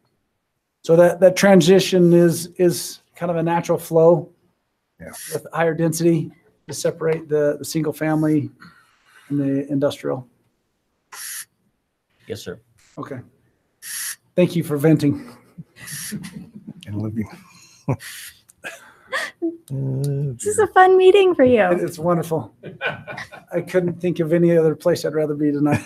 So that transition is kind of a natural flow. Yeah. With higher density to separate the single family and the industrial. Yes, sir. Okay. Thank you for venting. And living. This is a fun meeting for you. It's wonderful. I couldn't think of any other place I'd rather be tonight.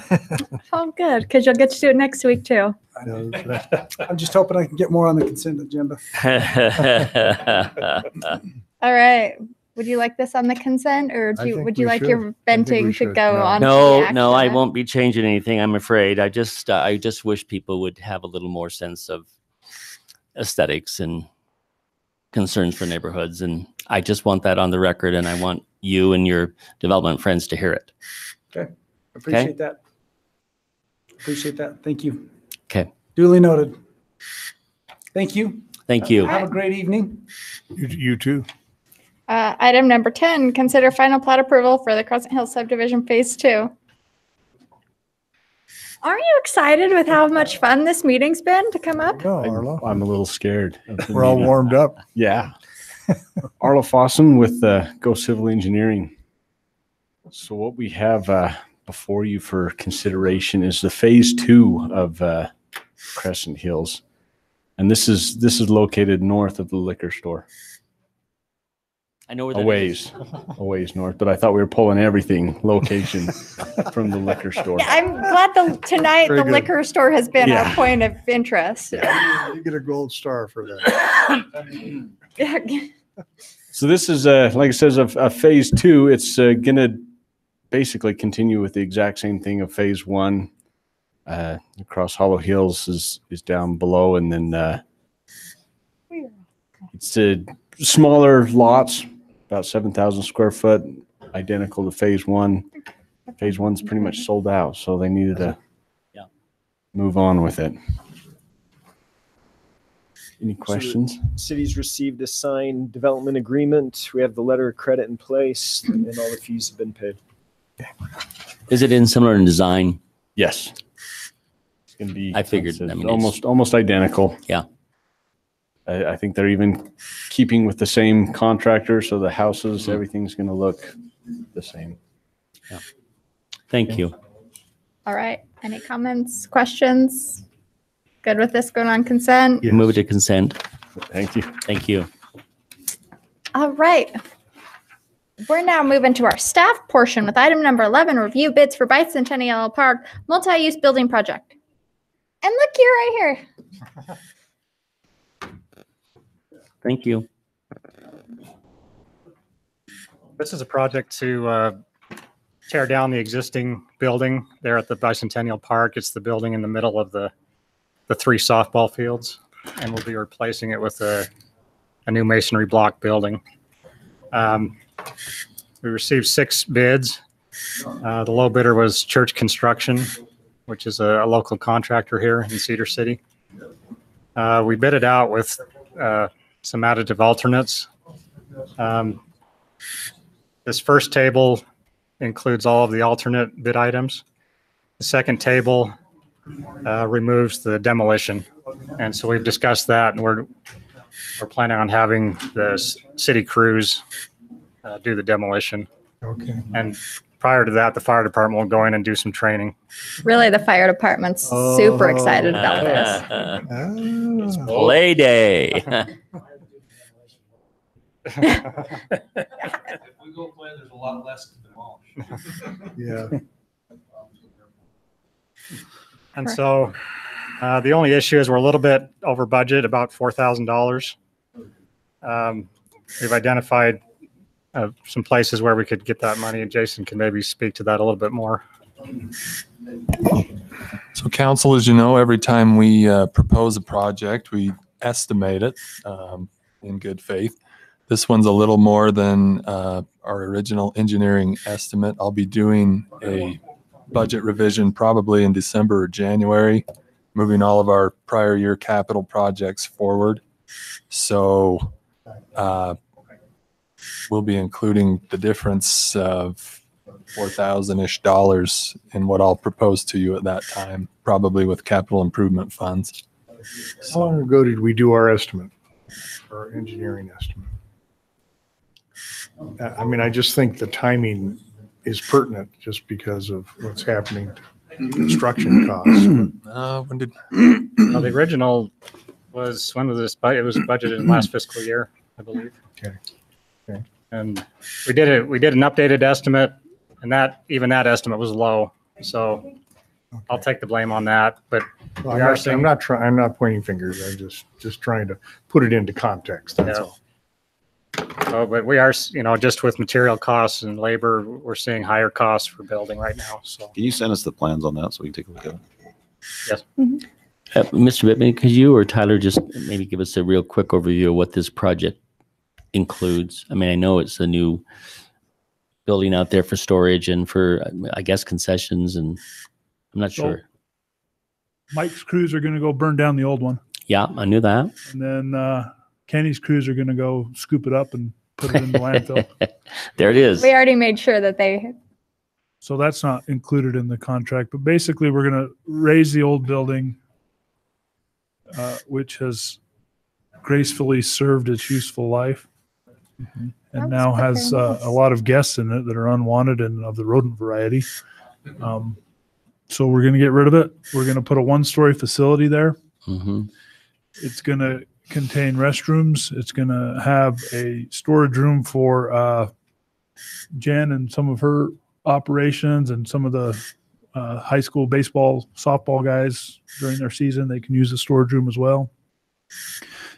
Oh, good, because you'll get to do it next week too. I'm just hoping I can get more on the consent agenda. All right. Would you like this on the consent, or would you like your venting to go on? No, I won't be changing anything, I'm afraid. I just wish people would have a little more sense of aesthetics and concerns for neighborhoods. And I just want that on the record, and I want you and your development friends to hear it. Okay. Appreciate that. Appreciate that. Thank you. Okay. Duly noted. Thank you. Thank you. Have a great evening. You too. Item number 10, consider final plat approval for the Crescent Hill subdivision phase 2. Aren't you excited with how much fun this meeting's been to come up? No, Arlo. I'm a little scared. We're all warmed up. Yeah. Arlo Fossum with Go Civil Engineering. So what we have before you for consideration is the phase 2 of Crescent Hills. And this is located north of the liquor store. I know where that a ways north, but I thought we were pulling everything location from the liquor store. Yeah, I'm glad tonight Very the good. liquor store has been Yeah. our point of interest. You get a gold star for that. So this is, like it says, a phase 2. It's going to basically continue with the exact same thing of phase 1. Across Hollow Hills is down below, and then it's smaller lots, about 7,000 square foot, identical to phase 1. Phase 1's pretty much sold out, so they needed to move on with it. Any questions? So the city's received a signed development agreement. We have the letter of credit in place, and all the fees have been paid. Is it in similar in design? Yes. It's going to be. I figured. It's I mean, it's- almost identical. Yeah. I think they're even keeping with the same contractor, so the houses, everything's going to look the same. Yeah. Thank you. All right. Any comments, questions? Good with this going on consent? Move it to consent. Thank you. Thank you. All right. We're now moving to our staff portion with item number 11, review bids for Bicentennial Park multi-use building project. And look, you're right here. Thank you. This is a project to tear down the existing building there at the Bicentennial Park. It's the building in the middle of the 3 softball fields, and we'll be replacing it with a new masonry block building. We received 6 bids. The low bidder was Church Construction, which is a local contractor here in Cedar City. We bid it out with some additive alternates. This first table includes all of the alternate bid items. The second table removes the demolition. And so we've discussed that, and we're planning on having the city crews do the demolition. Okay. And prior to that, the fire department will go in and do some training. Really, the fire department's super excited about this. It's play day. If we go play, there's a lot less to demolish. Yeah. And so the only issue is we're a little bit over budget, about $4,000. We've identified some places where we could get that money, and Jason can maybe speak to that a little bit more. So council, as you know, every time we propose a project, we estimate it in good faith. This one's a little more than our original engineering estimate. I'll be doing a budget revision probably in December or January, moving all of our prior year capital projects forward. So we'll be including the difference of $4,000-ish in what I'll propose to you at that time, probably with capital improvement funds. How long ago did we do our estimate, our engineering estimate? I mean, I just think the timing is pertinent just because of what's happening to construction costs. When did? Well, the original was, when was this? It was budgeted in last fiscal year, I believe. Okay. Okay. And we did an updated estimate, and even that estimate was low. So I'll take the blame on that, but Well, we are seeing. I'm not pointing fingers. I'm just trying to put it into context. That's Yeah. all. Oh, but we are, just with material costs and labor, we're seeing higher costs for building right now. So Can you send us the plans on that so we can take a look at it? yes. Mr. Bittman, could you or Tyler just maybe give us a real quick overview of what this project includes? I mean, I know it's a new building out there for storage and for, I guess, concessions, and I'm not So- sure. Mike's crews are going to go burn down the old one. Yeah, I knew that. And then Kenny's crews are going to go scoop it up and put it in the landfill. There it is. We already made sure that they, So that's not included in the contract. But basically, we're going to raise the old building, which has gracefully served its useful life. And now has a lot of guests in it that are unwanted and of the rodent variety. So we're going to get rid of it. We're going to put a one-story facility there. Mm-hmm. It's going to contain restrooms. It's going to have a storage room for Jen and some of her operations and some of the high school baseball, softball guys during their season. They can use the storage room as well.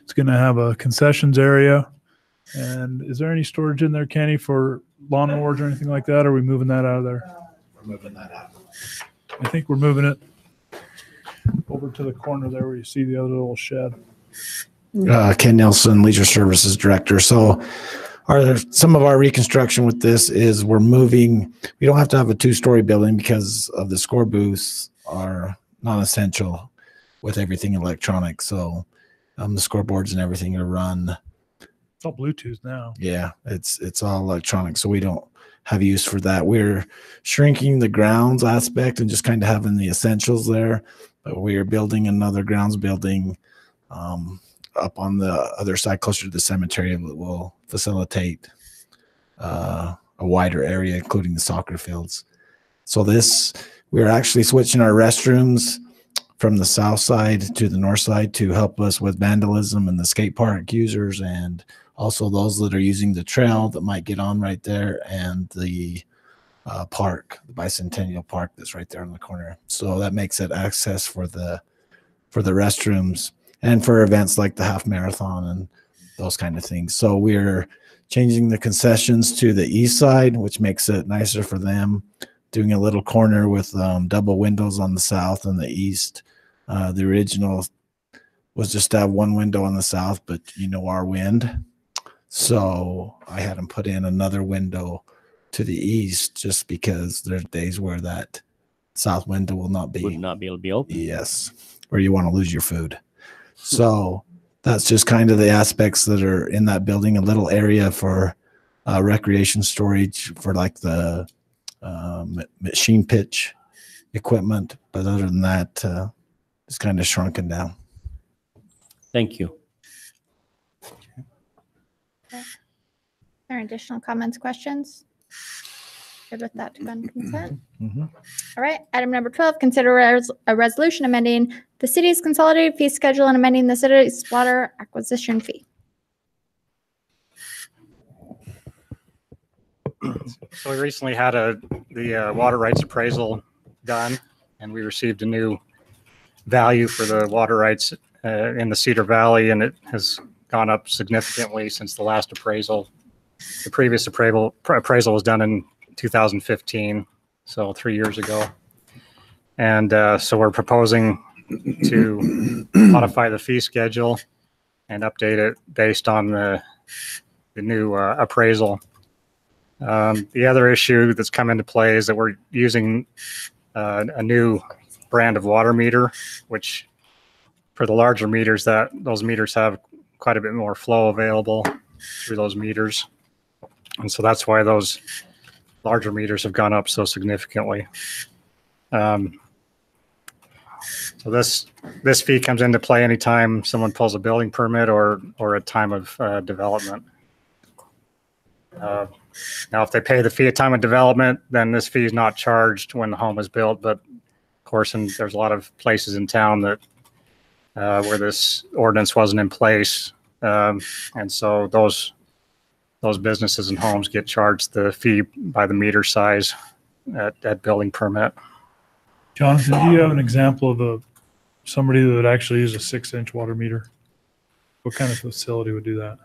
It's going to have a concessions area. And is there any storage in there, Kenny, for lawnmowers or anything like that? Or are we moving that out of there? We're moving that out. I think we're moving it over to the corner there where you see the other little shed. Ken Nelson, Leisure Services Director. So some of our reconstruction with this is we're moving. We don't have to have a two-story building because of the score booths are non-essential with everything electronic. So the scoreboards and everything are run. It's all Bluetooth now. Yeah, it's all electronic. So we don't have use for that. We're shrinking the grounds aspect and just kind of having the essentials there. But we are building another grounds building up on the other side, closer to the cemetery, that will facilitate a wider area, including the soccer fields. So we're actually switching our restrooms from the south side to the north side to help us with vandalism and the skate park users, and also those that are using the trail that might get on right there, and the park, the Bicentennial Park that's right there in the corner. So that makes it access for the restrooms and for events like the half marathon and those kind of things. So we're changing the concessions to the east side, which makes it nicer for them, doing a little corner with double windows on the south and the east. The original was just to have one window on the south, but our wind. So I had them put in another window to the east just because there's days where that south window would not be able to be open. Yes, where you want to lose your food. So that's just kind of the aspects that are in that building. A little area for recreation storage for like the machine pitch equipment, but other than that, it's kind of shrunken down. Thank you. are there additional comments, questions? Good with that to go on consent? Mm-hmm. All right, item number 12, consider a resolution amending the city's consolidated fee schedule and amending the city's water acquisition fee. So we recently had the water rights appraisal done, and we received a new value for the water rights in the Cedar Valley, and it has gone up significantly since the last appraisal. The previous appraisal was done in 2015, so 3 years ago. And so we're proposing to modify the fee schedule and update it based on the new appraisal. The other issue that's come into play is that we're using a new brand of water meter, which for the larger meters, those meters have quite a bit more flow available through those meters. And so that's why those larger meters have gone up so significantly. So this fee comes into play anytime someone pulls a building permit or a time of development. Now, if they pay the fee at time of development, then this fee is not charged when the home is built. But of course, there's a lot of places in town that where this ordinance wasn't in place, and so those those businesses and homes get charged the fee by the meter size at building permit. Jonathan, do you have an example of somebody that would actually use a 6-inch water meter? What kind of facility would do that?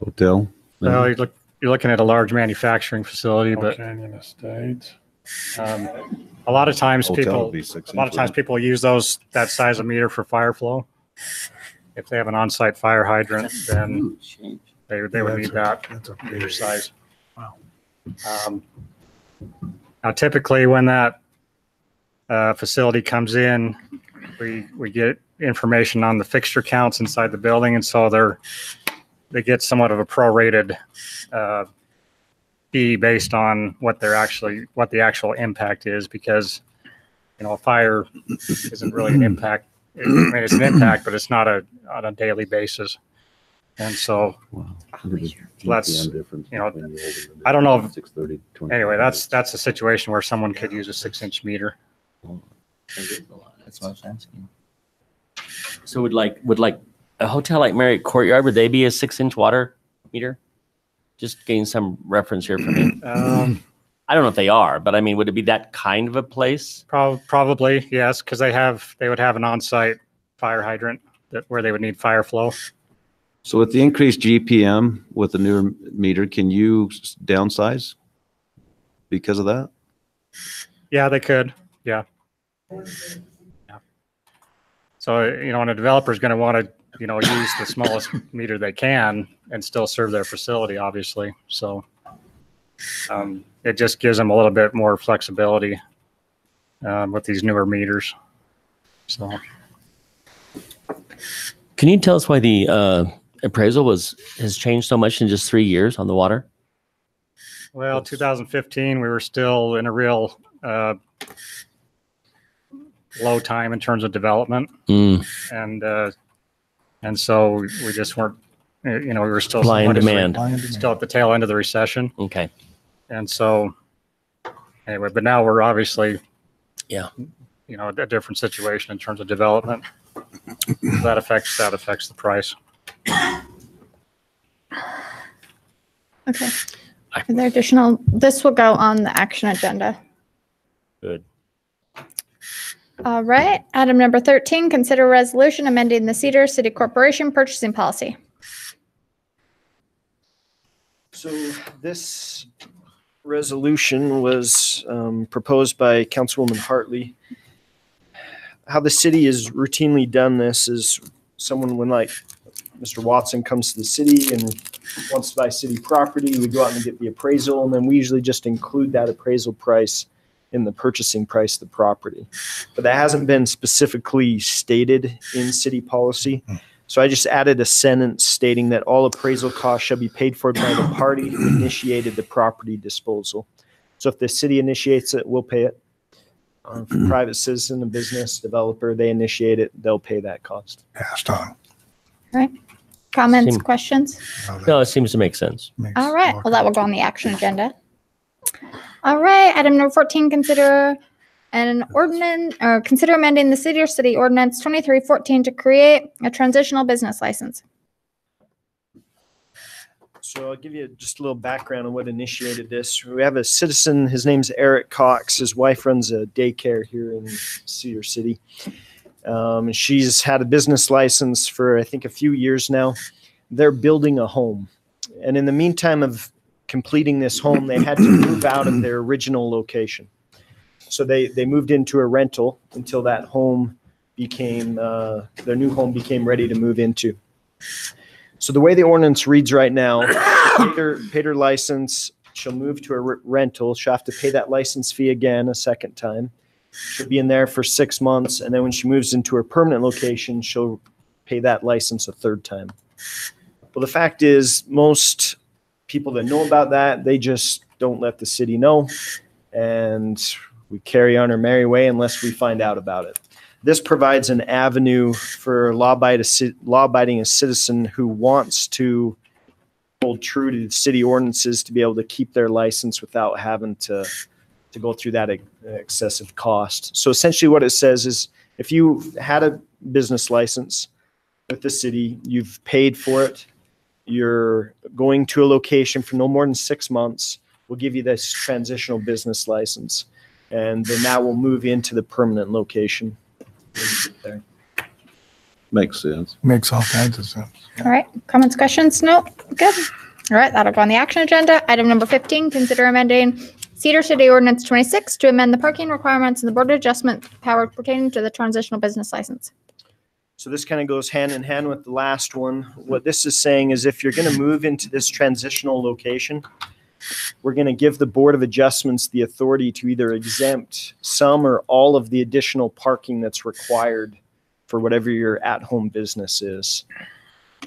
Hotel. Well, you're looking at a large manufacturing facility, but Canyon Estates. a lot of times Hotel would people, be 6 a lot of inch, times wouldn't people use that size of meter for fire flow. If they have an on-site fire hydrant, then they would need that meter size. Wow. Now, typically, when that facility comes in, we get information on the fixture counts inside the building, and so they get somewhat of a prorated fee based on what the actual impact is, because a fire isn't really an impact. I mean, it's an impact, but it's not on a daily basis. And so that's, I don't know. Anyway, that's a situation where someone could use a 6-inch meter. That's what I was asking. So would like a hotel like Marriott Courtyard, would they be a 6-inch water meter? Just gain some reference here for me. I don't know if they are, but I mean, would it be that kind of a place? Probably, yes, because they would have an on-site fire hydrant where they would need fire flow. So with the increased GPM with the newer meter, can you downsize because of that? Yeah, they could. Yeah. So, and a developer is going to want to, use the smallest meter they can and still serve their facility, obviously. So it just gives them a little bit more flexibility with these newer meters. So, can you tell us why the appraisal has changed so much in just 3 years on the water? Well, 2015, we were still in a real low time in terms of development, and so we just weren't. We were still supply and demand, still at the tail end of the recession. Okay. And so, anyway, but now we're obviously, a different situation in terms of development. That affects the price. Okay. Are there additional? This will go on the action agenda. Good. All right. Item number 13, consider resolution amending the Cedar City Corporation purchasing policy. So this resolution was proposed by Councilwoman Hartley. How the city has routinely done this is when like Mr. Watson comes to the city and wants to buy city property, we go out and get the appraisal, and then we usually just include that appraisal price in the purchasing price of the property. But that hasn't been specifically stated in city policy. So I just added a sentence stating that all appraisal costs shall be paid for by the party who initiated the property disposal. So if the city initiates it, we'll pay it. If a private citizen, a business, developer, they initiate it, they'll pay that cost. Passed on. All right. Comments, questions? No, it seems to make sense. All right. Well, that will go on the action agenda. All right. Item number 14, consider amending the Cedar City Ordinance 2314 to create a transitional business license. So I'll give you just a little background on what initiated this. We have a citizen, his name's Eric Cox. His wife runs a daycare here in Cedar City. She's had a business license for, I think, a few years now. They're building a home. And in the meantime of completing this home, they had to move out of their original location. So they moved into a rental until that home became, their new home became ready to move into. So the way the ordinance reads right now, paid her license, she'll move to a rental. She'll have to pay that license fee again a second time. She'll be in there for 6 months. And then when she moves into her permanent location, she'll pay that license a third time. Well, the fact is, most people that know about that, they just don't let the city know. And we carry on our merry way unless we find out about it. This provides an avenue for law-abiding a citizen who wants to hold true to the city ordinances to be able to keep their license without having to go through that excessive cost. So essentially what it says is if you had a business license with the city, you've paid for it, you're going to a location for no more than 6 months, we'll give you this transitional business license. And then that will move into the permanent location. There. Makes sense. Makes all kinds of sense. All right, comments, questions? No? Good. All right, that'll go on the action agenda. Item number 15, consider amending Cedar City Ordinance 26 to amend the parking requirements and the Board of Adjustment power pertaining to the transitional business license. So this kind of goes hand in hand with the last one. What this is saying is if you're going to move into this transitional location, we're going to give the Board of Adjustments the authority to either exempt some or all of the additional parking that's required for whatever your at-home business is.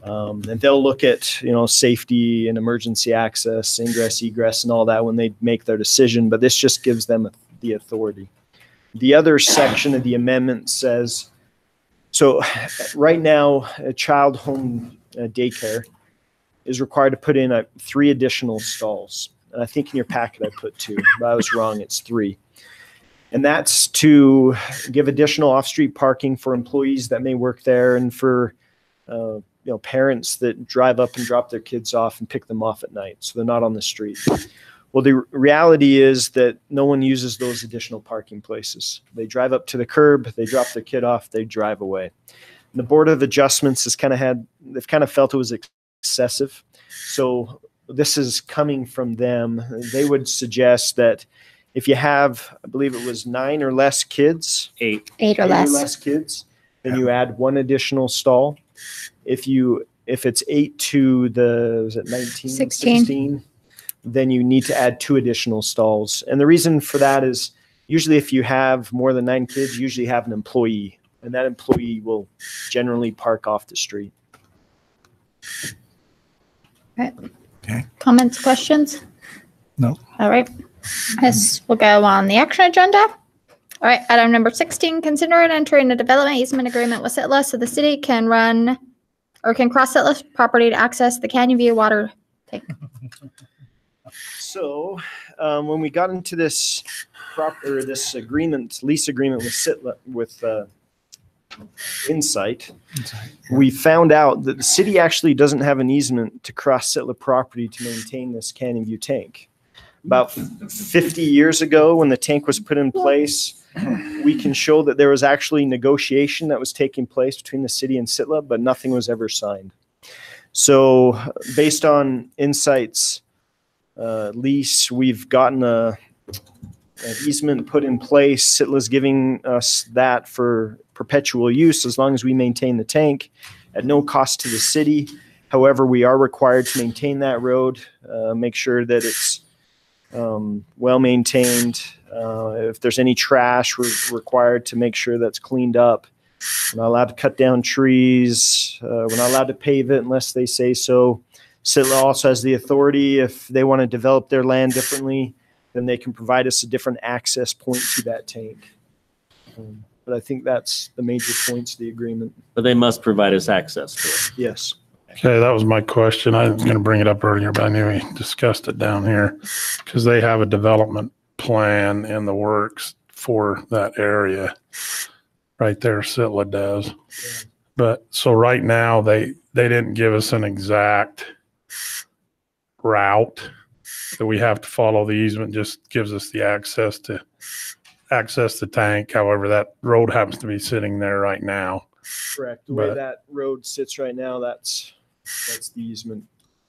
And they'll look at, you know, safety and emergency access, ingress, egress, and all that when they make their decision, but this just gives them the authority. The other section of the amendment says, so right now, a child home daycare is required to put in 3 additional stalls. And I think in your packet I put 2, but I was wrong, it's 3. And that's to give additional off-street parking for employees that may work there and for you know, parents that drive up and drop their kids off and pick them off at night, so they're not on the street. Well, the reality is that no one uses those additional parking places. They drive up to the curb, they drop their kid off, they drive away. And the Board of Adjustments has they've kind of felt it was excessive. So this is coming from them. They would suggest that if you have, I believe it was 9 or less kids, 8 or less kids, then you add 1 additional stall. If it's 8 to the, was it 19? 16, then you need to add 2 additional stalls. And the reason for that is usually if you have more than 9 kids, you usually have an employee, and that employee will generally park off the street. All right. Okay. Comments, questions? No. All right. This will go on the action agenda. All right. Item number 16, consider and entering a development easement agreement with Sitla so the city can run or can cross Sitla's property to access the Canyon View water tank. So when we got into this lease agreement with Sitla, with Insight, we found out that the city actually doesn't have an easement to cross Sitla property to maintain this Canyon View tank. About 50 years ago, when the tank was put in place, we can show that there was actually negotiation that was taking place between the city and Sitla, but nothing was ever signed. So based on Insight's lease, we've gotten an easement put in place. Sitla's giving us that for perpetual use as long as we maintain the tank at no cost to the city. However, we are required to maintain that road, make sure that it's well maintained. If there's any trash, we're required to make sure that's cleaned up. We're not allowed to cut down trees. We're not allowed to pave it unless they say so. Sitla also has the authority, if they want to develop their land differently, then they can provide us a different access point to that tank. But I think that's the major points of the agreement. But they must provide us access to it. Yes. Okay, that was my question. I was going to bring it up earlier, but I knew we discussed it down here because they have a development plan in the works for that area. Right there, Sitla does. But so right now they didn't give us an exact route that we have to follow. The easement just gives us the access to access the tank. However, that road happens to be sitting there right now. Correct. The way that road sits right now, that's the easement.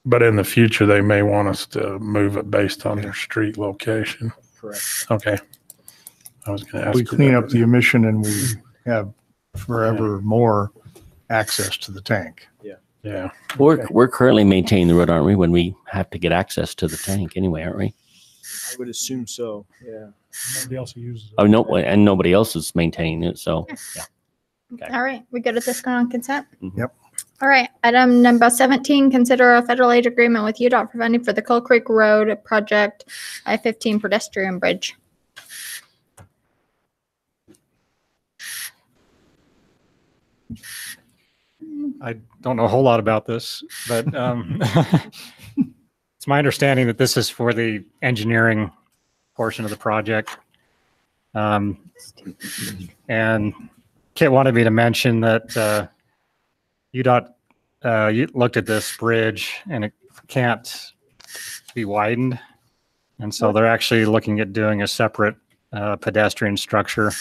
But in the future, they may want us to move it based on their street location. Correct. Okay. I was going to ask. We clean up the emission and we have forever more access to the tank. Yeah. Yeah. We're currently maintaining the road, aren't we? When we have to get access to the tank anyway, aren't we? I would assume so. Yeah. Nobody else uses it. Oh, no, and nobody else is maintaining it. So, yeah. Okay. All right. We good at this going on consent? Yep. All right. Item number 17, consider a federal aid agreement with UDOT for funding for the Coal Creek Road project I-15 pedestrian bridge. I don't know a whole lot about this, but it's my understanding that this is for the engineering portion of the project. And Kit wanted me to mention that UDOT you looked at this bridge and it can't be widened. And so they're actually looking at doing a separate pedestrian structure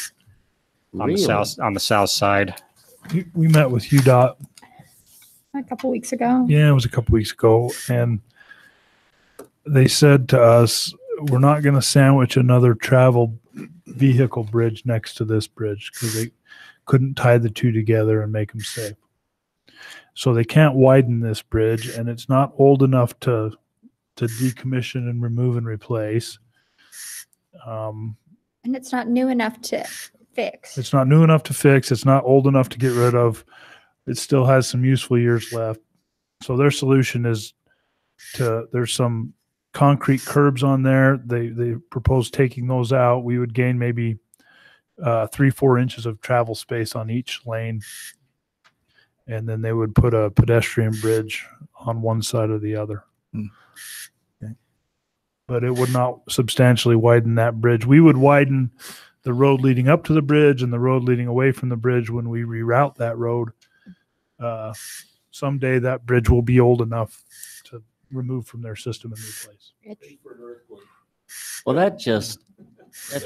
on the south side. We met with UDOT. A couple weeks ago. Yeah, it was a couple weeks ago. And they said to us, we're not going to sandwich another travel vehicle bridge next to this bridge because they couldn't tie the two together and make them safe. So they can't widen this bridge, and it's not old enough to decommission and remove and replace. And it's not new enough to fix. It's not new enough to fix. It's not old enough to get rid of. It still has some useful years left. So their solution is there's some concrete curbs on there. They propose taking those out. We would gain maybe 3-4 inches of travel space on each lane. And then they would put a pedestrian bridge on one side or the other. Okay. But it would not substantially widen that bridge. We would widen the road leading up to the bridge and the road leading away from the bridge when we reroute that road. Someday that bridge will be old enough to remove from their system and replace. Well, that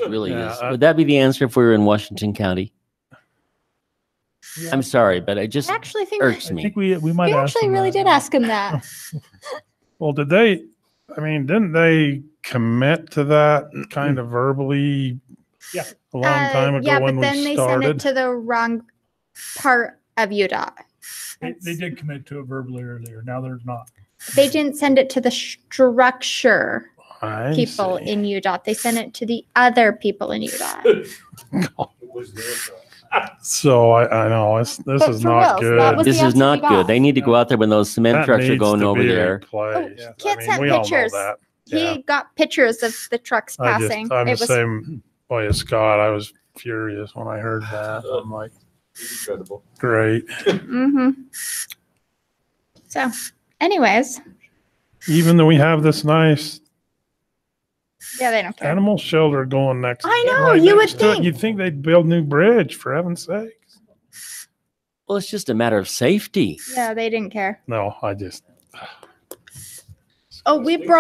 really is. Would that be the answer if we were in Washington County? Yeah. I'm sorry, but I just actually think irks me. I think we might We ask actually them really that. did ask him that. Well, didn't they commit to that kind of verbally a long time ago Yeah, when but we then they sent it started? to the wrong part of UDOT. They did commit to it verbally earlier. Now they're not. They didn't send it to the structure I people see. in UDOT. They sent it to the other people in UDOT. So I know this But is for not reals, that good. was This the is answer not we got. good. They need to go out there when those cement That trucks are needs going to over be there. replaced. Kid I mean, sent we all know pictures. that. He got pictures of the trucks passing. I'm It the was same way as Scott. I was furious when I heard that. I'm like, Incredible. great. mm-hmm. So, anyways, Even though we have this nice yeah, they don't care. animal shelter going next. I know, right you would next to it, think. You'd think they'd build a new bridge, for heaven's sake. Well, it's just a matter of safety. Yeah, they didn't care. No, I just. Oh, we Yeah,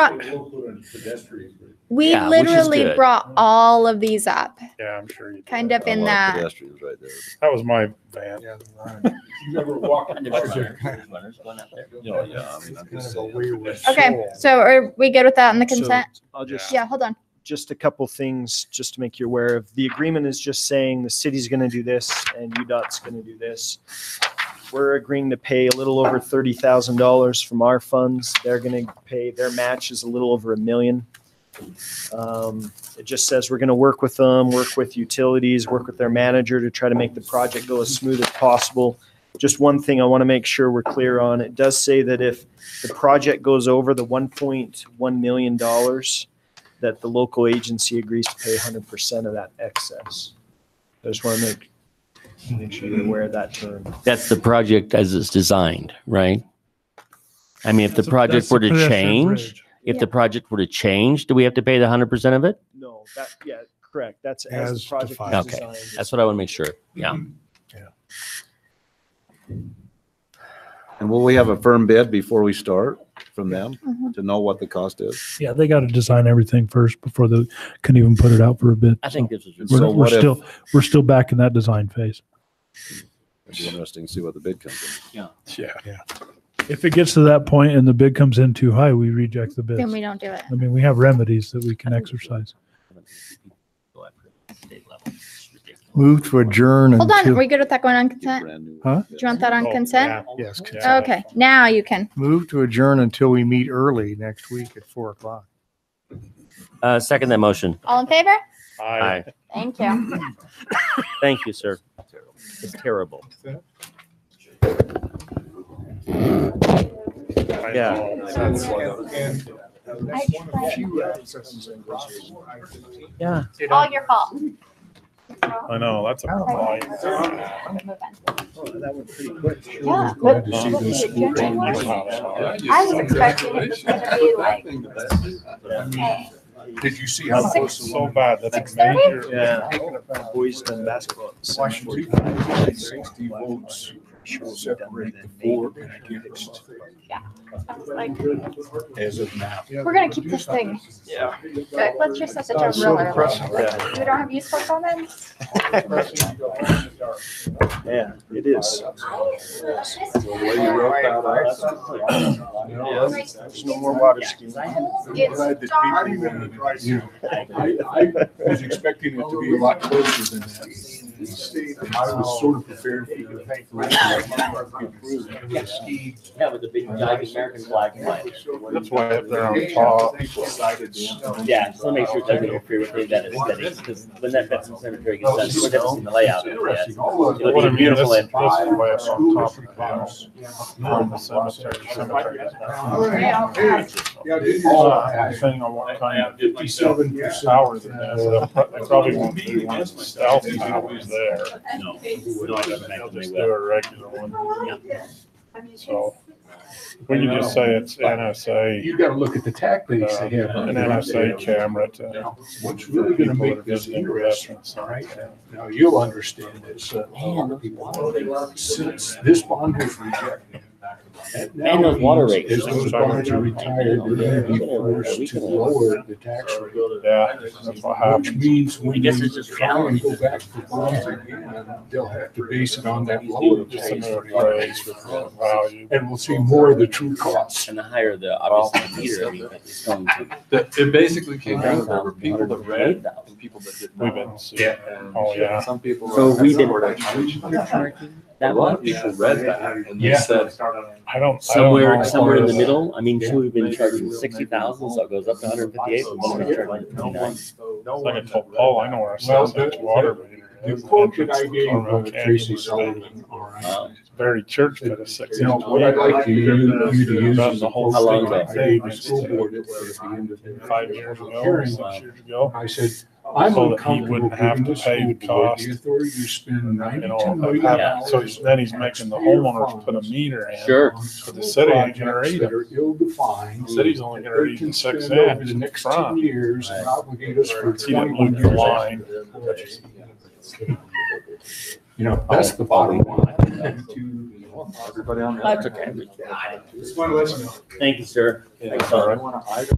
which is literally good. brought all of these up, Yeah, I'm sure you. kind of in that. Pedestrians right there. That was my van. You ever walk on the Okay, so are we good with that on the consent? So I'll just Yeah, hold on. just a couple things just to make you aware of. The agreement is just saying the city's going to do this and UDOT's going to do this. We're agreeing to pay a little over $30,000 from our funds. They're going to pay, their match is a little over $1 million. It just says we're going to work with them, work with utilities, work with their manager to try to make the project go as smooth as possible. Just one thing I want to make sure we're clear on. It does say that if the project goes over the $1.1 million, that the local agency agrees to pay 100% of that excess. I just want to make sure you're aware of that term. That's the project as it's designed, right? I mean, if the project were to change, if the project were to change, do we have to pay the 100% of it? No, yeah, correct. That's as the project is Okay, designed. that's what I want to make sure. Yeah. And will we have a firm bid before we start from them Mhm. to know what the cost is? Yeah, they got to design everything first before they can even put it out for a bid. I think this is. We're still back in that design phase. It'd be interesting to see what the bid comes in. Yeah. Yeah. If it gets to that point and the bid comes in too high, we reject the bid. Then we don't do it. I mean, we have remedies that we can exercise. Move to adjourn Hold on, are until, we good with that going on consent? huh? Do you want that on Oh, consent? yeah. Yes. Okay, now you can. Move to adjourn until we meet early next week at 4:00. Second that motion. All in favor? Aye. Thank you. Thank you, sir. It's terrible. Yeah. Yeah. All your fault. I know, that's a volume. That went pretty quick. Yeah, but I was expecting it was gonna be like, Did you see how close? So bad, that's a 6:30? major. Yeah. Boys done basketball. at the same time. 60 votes Separate the floor against. As of now. We're gonna keep this thing. Yeah. Good. Let's just set the term real early. We don't have useful comments. Yeah, it is. There's no more water skiing. I was expecting it to be a lot closer than that. I was sort of prepared for the Yeah, with the big giant American flag. That's why up there on top. Yeah, just want to make sure it doesn't interfere with that aesthetic, because when that Veteran Cemetery gets done, we're never seen the layout. Yeah. It'll be a beautiful This entrance. is way up on top of the house. From the cemetery. Depending on what kind of 57 hours it is, they probably won't do one of the stealth towers there. No. They'll just do a regular one. So we can just say it's NSA. You gotta look at the tack base they have. An NSA camera to. What's really gonna make this interesting, all right? Now, you'll understand this. Since this bond was rejected. And those water rates. As those bonds are retired, they're gonna be forced to lower the tax rate. Yeah, that's what happens. Which means I when guess you it's just try and reality. go back to bonds again, they'll have to base it on that lower Just tax a rate. raise with the value. And we'll see more of the true costs. And the higher the, obviously, the meter, it's going to. It basically came down to there were people that read and people that didn't. We've been sued. Oh, yeah. Some people. So we did- A lot of people read that and they said, I don't. Somewhere in the middle. I mean, should we've been charging 60,000, so it goes up to 158. But when we're charging 29. Like I told Paul, I know where our Sussex water meter The is. quote that I gave Entrance to Tracy Canyon Sullivan, all right. It's very church, but it's 6 You know, inch. what I'd like you to use Done is the whole How long thing. ago? I gave the school board at the end of the 5 years ago, hearing. 6 years ago. I said, I'm So that he uncomfortable wouldn't have giving to the pay school the board cost. the authority to spend You $92 know, million. so then he's making the homeowners put a meter in. Sure. But the city ain't gonna read That it. are ill-defined. The city's only gonna They read can the 6 spend over inch the next front. 10 years and obligate us for He didn't 21 loop the years. line. You know, that's the bottom line. everybody on the. That's okay. Just want to let you know. Thank you, sir. Thanks, all Tom. right.